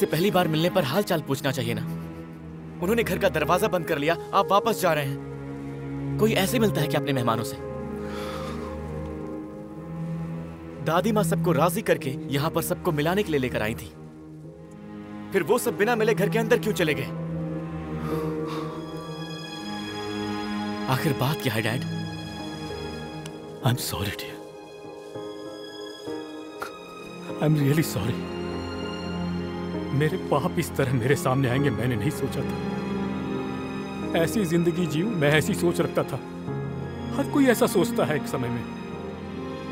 पहली बार मिलने पर हाल चाल पूछना चाहिए ना। उन्होंने घर का दरवाजा बंद कर लिया, आप वापस जा रहे हैं। कोई ऐसे मिलता है क्या अपने मेहमानों से? दादी माँ सबको राजी करके यहाँ पर सबको मिलाने के लिए लेकर आई थी, फिर वो सब बिना मिले घर के अंदर क्यों चले गए? आखिर बात क्या है dad? I am sorry dear, I am really sorry. मेरे पाप इस तरह मेरे सामने आएंगे मैंने नहीं सोचा था। ऐसी जिंदगी जीऊं मैं ऐसी सोच रखता था। हर कोई ऐसा सोचता है एक समय में,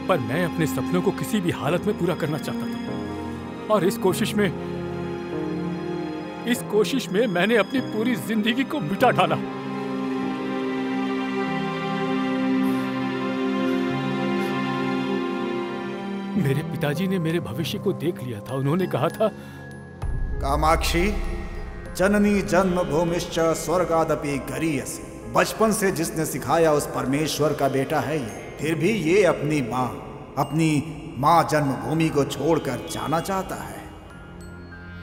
पर मैं अपने सपनों को किसी भी हालत में पूरा करना चाहता था और इस कोशिश में मैंने अपनी पूरी जिंदगी को मिटा डाला। मेरे पिताजी ने मेरे भविष्य को देख लिया था। उन्होंने कहा था, कामाक्षी जननी जन्मभूमिश्च स्वर्गादपि गरीयसी। बचपन से जिसने सिखाया उस परमेश्वर का बेटा है ये, फिर भी ये अपनी माँ जन्मभूमि को छोड़कर जाना चाहता है।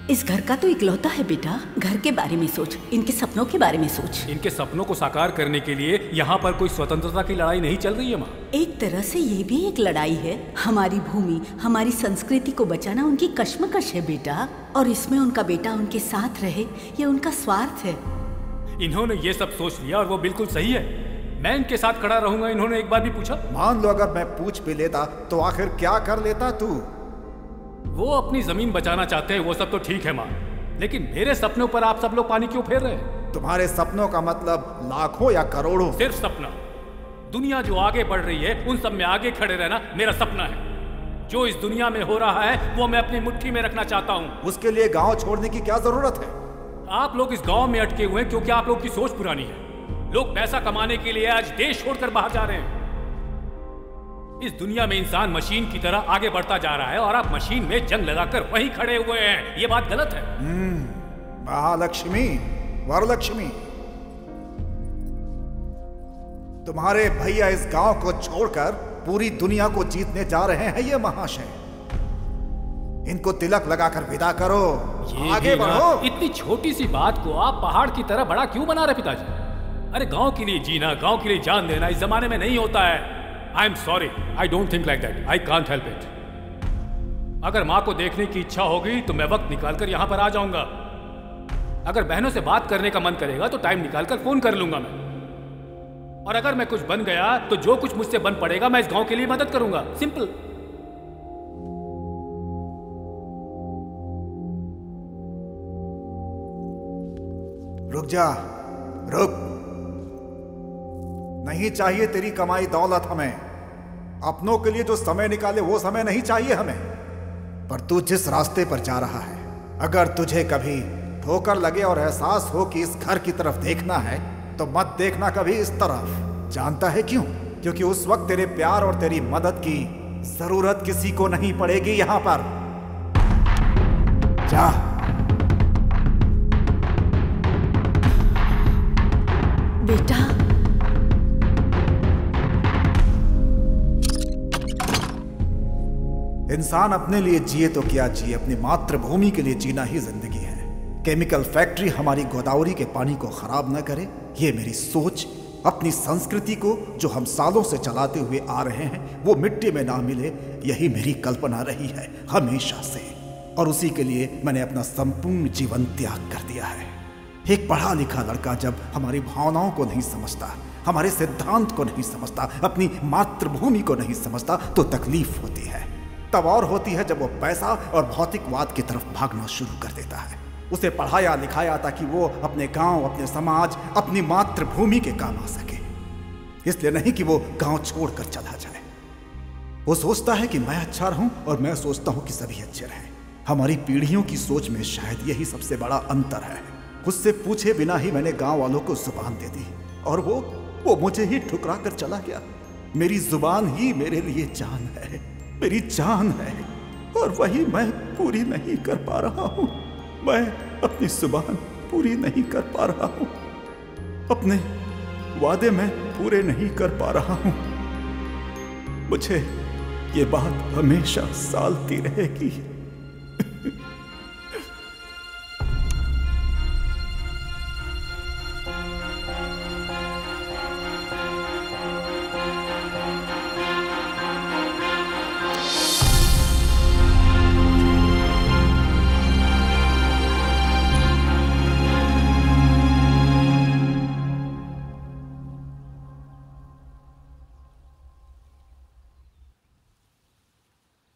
इस घर का तो इकलौता है बेटा, घर के बारे में सोच, इनके सपनों के बारे में सोच। इनके सपनों को साकार करने के लिए यहाँ पर कोई स्वतंत्रता की लड़ाई नहीं चल रही है माँ। एक तरह से ये भी एक लड़ाई है। हमारी भूमि, हमारी संस्कृति को बचाना उनकी कश्मकश है बेटा, और इसमें उनका बेटा उनके साथ रहे ये उनका स्वार्थ है। इन्होंने ये सब सोच लिया और वो बिल्कुल सही है। मैं इनके साथ खड़ा रहूंगा, इन्होंने एक बार भी पूछा? मान लो अगर मैं पूछ भी लेता तो आखिर क्या कर लेता तू? वो अपनी जमीन बचाना चाहते हैं, वो सब तो ठीक है माँ, लेकिन मेरे सपनों पर आप सब लोग पानी क्यों फेर रहे हैं? तुम्हारे सपनों का मतलब लाखों या करोड़ों? सिर्फ सपना। दुनिया जो आगे बढ़ रही है उन सब में आगे खड़े रहना मेरा सपना है। जो इस दुनिया में हो रहा है वो मैं अपनी मुट्ठी में रखना चाहता हूँ। उसके लिए गांव छोड़ने की क्या जरूरत है? आप लोग इस गांव में अटके हुए हैं क्योंकि आप लोग की सोच पुरानी है। लोग पैसा कमाने के लिए आज देश छोड़कर बाहर जा रहे हैं। इस दुनिया में इंसान मशीन की तरह आगे बढ़ता जा रहा है और आप मशीन में जंग लगाकर वहीं खड़े हुए हैं। ये बात गलत है। महालक्ष्मी, वरलक्ष्मी, तुम्हारे भैया इस गांव को छोड़कर पूरी दुनिया को जीतने जा रहे हैं ये महाशय। इनको तिलक लगाकर विदा करो, आगे बढ़ो। इतनी छोटी सी बात को आप पहाड़ की तरह बड़ा क्यों बना रहे पिताजी? अरे गांव के लिए जीना, गांव के लिए जान देना इस जमाने में नहीं होता है। आई am sorry, I don't think like that, I can't help it. अगर माँ को देखने की इच्छा होगी तो मैं वक्त निकालकर यहाँ पर आ जाऊंगा। अगर बहनों से बात करने का मन करेगा तो टाइम निकालकर फोन कर लूंगा मैं। और अगर मैं कुछ बन गया तो जो कुछ मुझसे बन पड़ेगा मैं इस गांव के लिए मदद करूंगा। सिंपल। रुक जा, रुक। नहीं चाहिए तेरी कमाई दौलत हमें। अपनों के लिए जो समय निकाले वो समय नहीं चाहिए हमें। पर तू जिस रास्ते पर जा रहा है, अगर तुझे कभी ठोकर लगे और एहसास हो कि इस घर की तरफ देखना है तो मत देखना कभी इस तरफ। जानता है क्यों? क्योंकि उस वक्त तेरे प्यार और तेरी मदद की जरूरत किसी को नहीं पड़ेगी यहां पर। जा। बेटा, इंसान अपने लिए जिए तो क्या जिए, अपनी मातृभूमि के लिए जीना ही जिंदगी है। केमिकल फैक्ट्री हमारी गोदावरी के पानी को खराब न करे, ये मेरी सोच। अपनी संस्कृति को जो हम सालों से चलाते हुए आ रहे हैं वो मिट्टी में ना मिले, यही मेरी कल्पना रही है हमेशा से। और उसी के लिए मैंने अपना संपूर्ण जीवन त्याग कर दिया है। एक पढ़ा लिखा लड़का जब हमारी भावनाओं को नहीं समझता, हमारे सिद्धांत को नहीं समझता, अपनी मातृभूमि को नहीं समझता तो तकलीफ होती है। तब और होती है जब वो पैसा और भौतिकवाद की तरफ भागना शुरू कर देता है। उसे पढ़ाया लिखाया ताकि वो अपने गांव, अपने समाज, अपनी मातृभूमि के काम आ सके, इसलिए नहीं कि वो गांव छोड़कर चला जाए। वो सोचता है कि मैं अच्छा रहूं और मैं सोचता हूं कि सभी अच्छे रहें। हमारी पीढ़ियों की सोच में शायद यही सबसे बड़ा अंतर है। उससे पूछे बिना ही मैंने गांव वालों को जुबान दे दी और वो मुझे ही ठुकरा कर चला गया। मेरी जुबान ही मेरे लिए जान है, मेरी जान है, और वही मैं पूरी नहीं कर पा रहा हूं। मैं अपनी जुबान पूरी नहीं कर पा रहा हूं, अपने वादे मैं पूरे नहीं कर पा रहा हूं। मुझे ये बात हमेशा सालती रहेगी।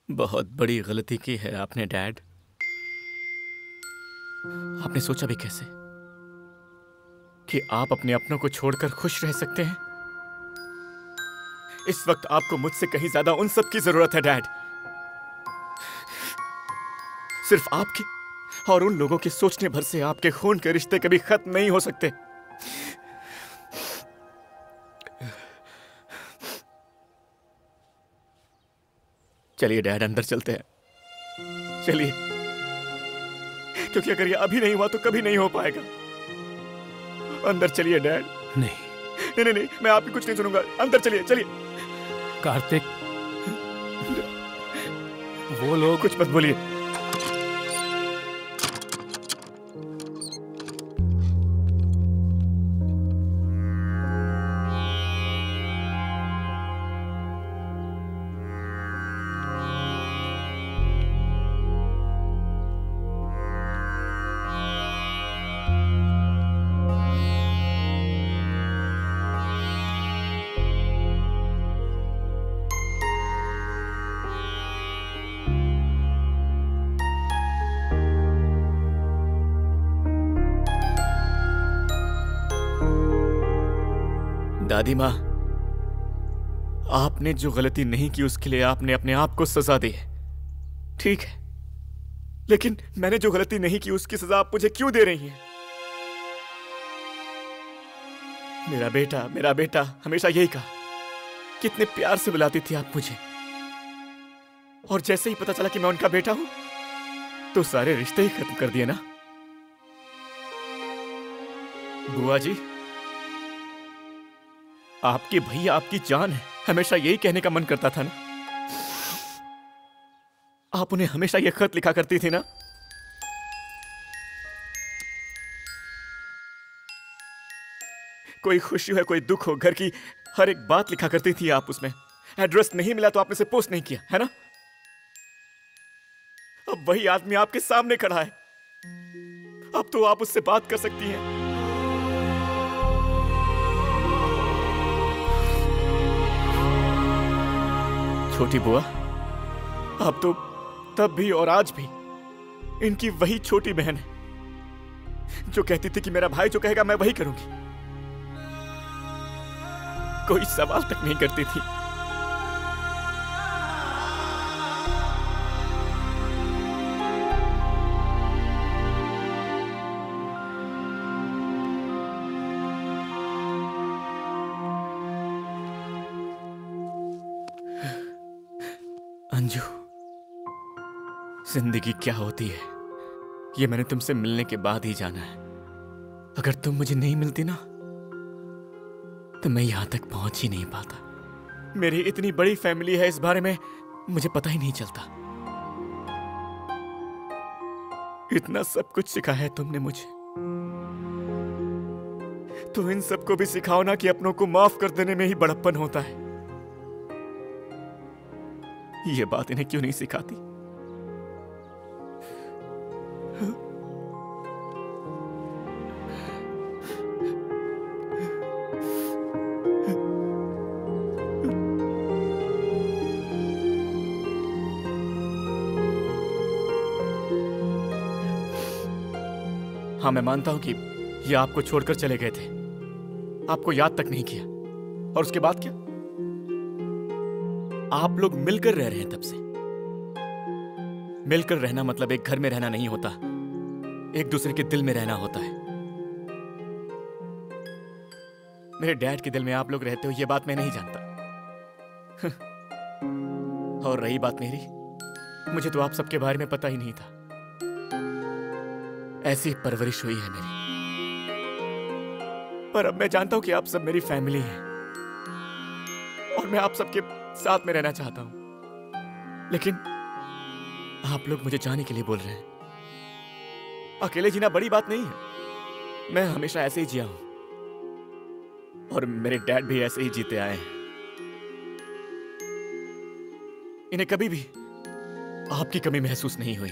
बहुत बड़ी गलती की है आपने डैड। आपने सोचा भी कैसे कि आप अपने अपनों को छोड़कर खुश रह सकते हैं? इस वक्त आपको मुझसे कहीं ज्यादा उन सब की जरूरत है डैड। सिर्फ आपके और उन लोगों के सोचने भर से आपके खून के रिश्ते कभी खत्म नहीं हो सकते। चलिए डैड, अंदर चलते हैं। चलिए, क्योंकि अगर ये अभी नहीं हुआ तो कभी नहीं हो पाएगा। अंदर चलिए डैड। नहीं नहीं नहीं, मैं आपकी कुछ नहीं सुनूंगा। अंदर चलिए, चलिए। कार्तिक, वो लोग कुछ मत बोलिए। दादी माँ, आपने जो गलती नहीं की उसके लिए आपने अपने आप को सजा दी है, ठीक है, लेकिन मैंने जो गलती नहीं की उसकी सजा आप मुझे क्यों दे रही हैं? मेरा बेटा हमेशा यही कहा, कितने प्यार से बुलाती थी आप मुझे, और जैसे ही पता चला कि मैं उनका बेटा हूं तो सारे रिश्ते ही खत्म कर दिए ना। बुआ जी, आपके भैया आपकी जान है, हमेशा यही कहने का मन करता था ना। आप उन्हें हमेशा यह खत लिखा करती थी ना। कोई खुशी हो कोई दुख हो, घर की हर एक बात लिखा करती थी आप उसमें। एड्रेस नहीं मिला तो आपने से पोस्ट नहीं किया, है ना। अब वही आदमी आपके सामने खड़ा है, अब तो आप उससे बात कर सकती हैं। छोटी बुआ, आप तो तब भी और आज भी इनकी वही छोटी बहन है जो कहती थी कि मेरा भाई जो कहेगा मैं वही करूंगी। कोई सवाल तक नहीं करती थी। अंजू, जिंदगी क्या होती है ये मैंने तुमसे मिलने के बाद ही जाना है। अगर तुम मुझे नहीं मिलती ना तो मैं यहां तक पहुंच ही नहीं पाता। मेरी इतनी बड़ी फैमिली है, इस बारे में मुझे पता ही नहीं चलता। इतना सब कुछ सिखाया है तुमने मुझे, तो इन सबको भी सिखाओ ना कि अपनों को माफ कर देने में ही बड़प्पन होता है। ये बात इन्हें क्यों नहीं सिखाती? हाँ, मैं मानता हूं कि ये आपको छोड़कर चले गए थे, आपको याद तक नहीं किया, और उसके बाद क्या? आप लोग मिलकर रह रहे हैं तब से। मिलकर रहना मतलब एक घर में रहना नहीं होता, एक दूसरे के दिल में रहना होता है। मेरे डैड के दिल में आप लोग रहते हो ये बात मैं नहीं जानता। और रही बात मेरी, मुझे तो आप सबके बारे में पता ही नहीं था। ऐसी परवरिश हुई है मेरी, पर अब मैं जानता हूं कि आप सब मेरी फैमिली हैं और मैं आप सबके साथ में रहना चाहता हूं। लेकिन आप लोग मुझे जाने के लिए बोल रहे हैं। अकेले जीना बड़ी बात नहीं है, मैं हमेशा ऐसे ही जिया हूं और मेरे डैड भी ऐसे ही जीते आए हैं। इन्हें कभी भी आपकी कमी महसूस नहीं हुई।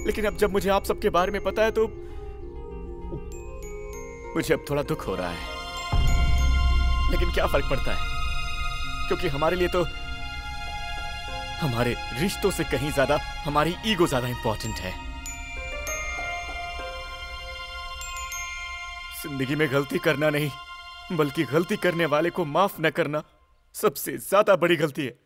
लेकिन अब जब मुझे आप सबके बारे में पता है तो मुझे अब थोड़ा दुख हो रहा है। लेकिन क्या फर्क पड़ता है, क्योंकि हमारे लिए तो हमारे रिश्तों से कहीं ज्यादा हमारी ईगो ज्यादा इंपॉर्टेंट है। जिंदगी में गलती करना नहीं, बल्कि गलती करने वाले को माफ न करना सबसे ज्यादा बड़ी गलती है।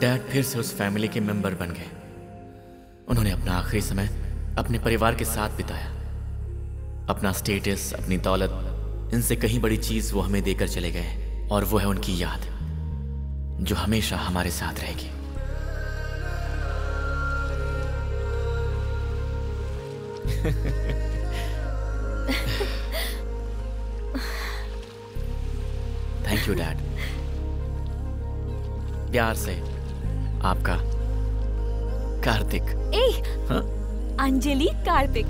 डैड फिर से उस फैमिली के मेंबर बन गए उन्होंने अपना आखिरी समय अपने परिवार के साथ बिताया। अपना स्टेटस, अपनी दौलत, इनसे कहीं बड़ी चीज वो हमें देकर चले गए, और वो है उनकी याद जो हमेशा हमारे साथ रहेगी। Thank you dad. प्यार से आपका कार्तिक। ए, हाँ? अंजलि कार्तिक।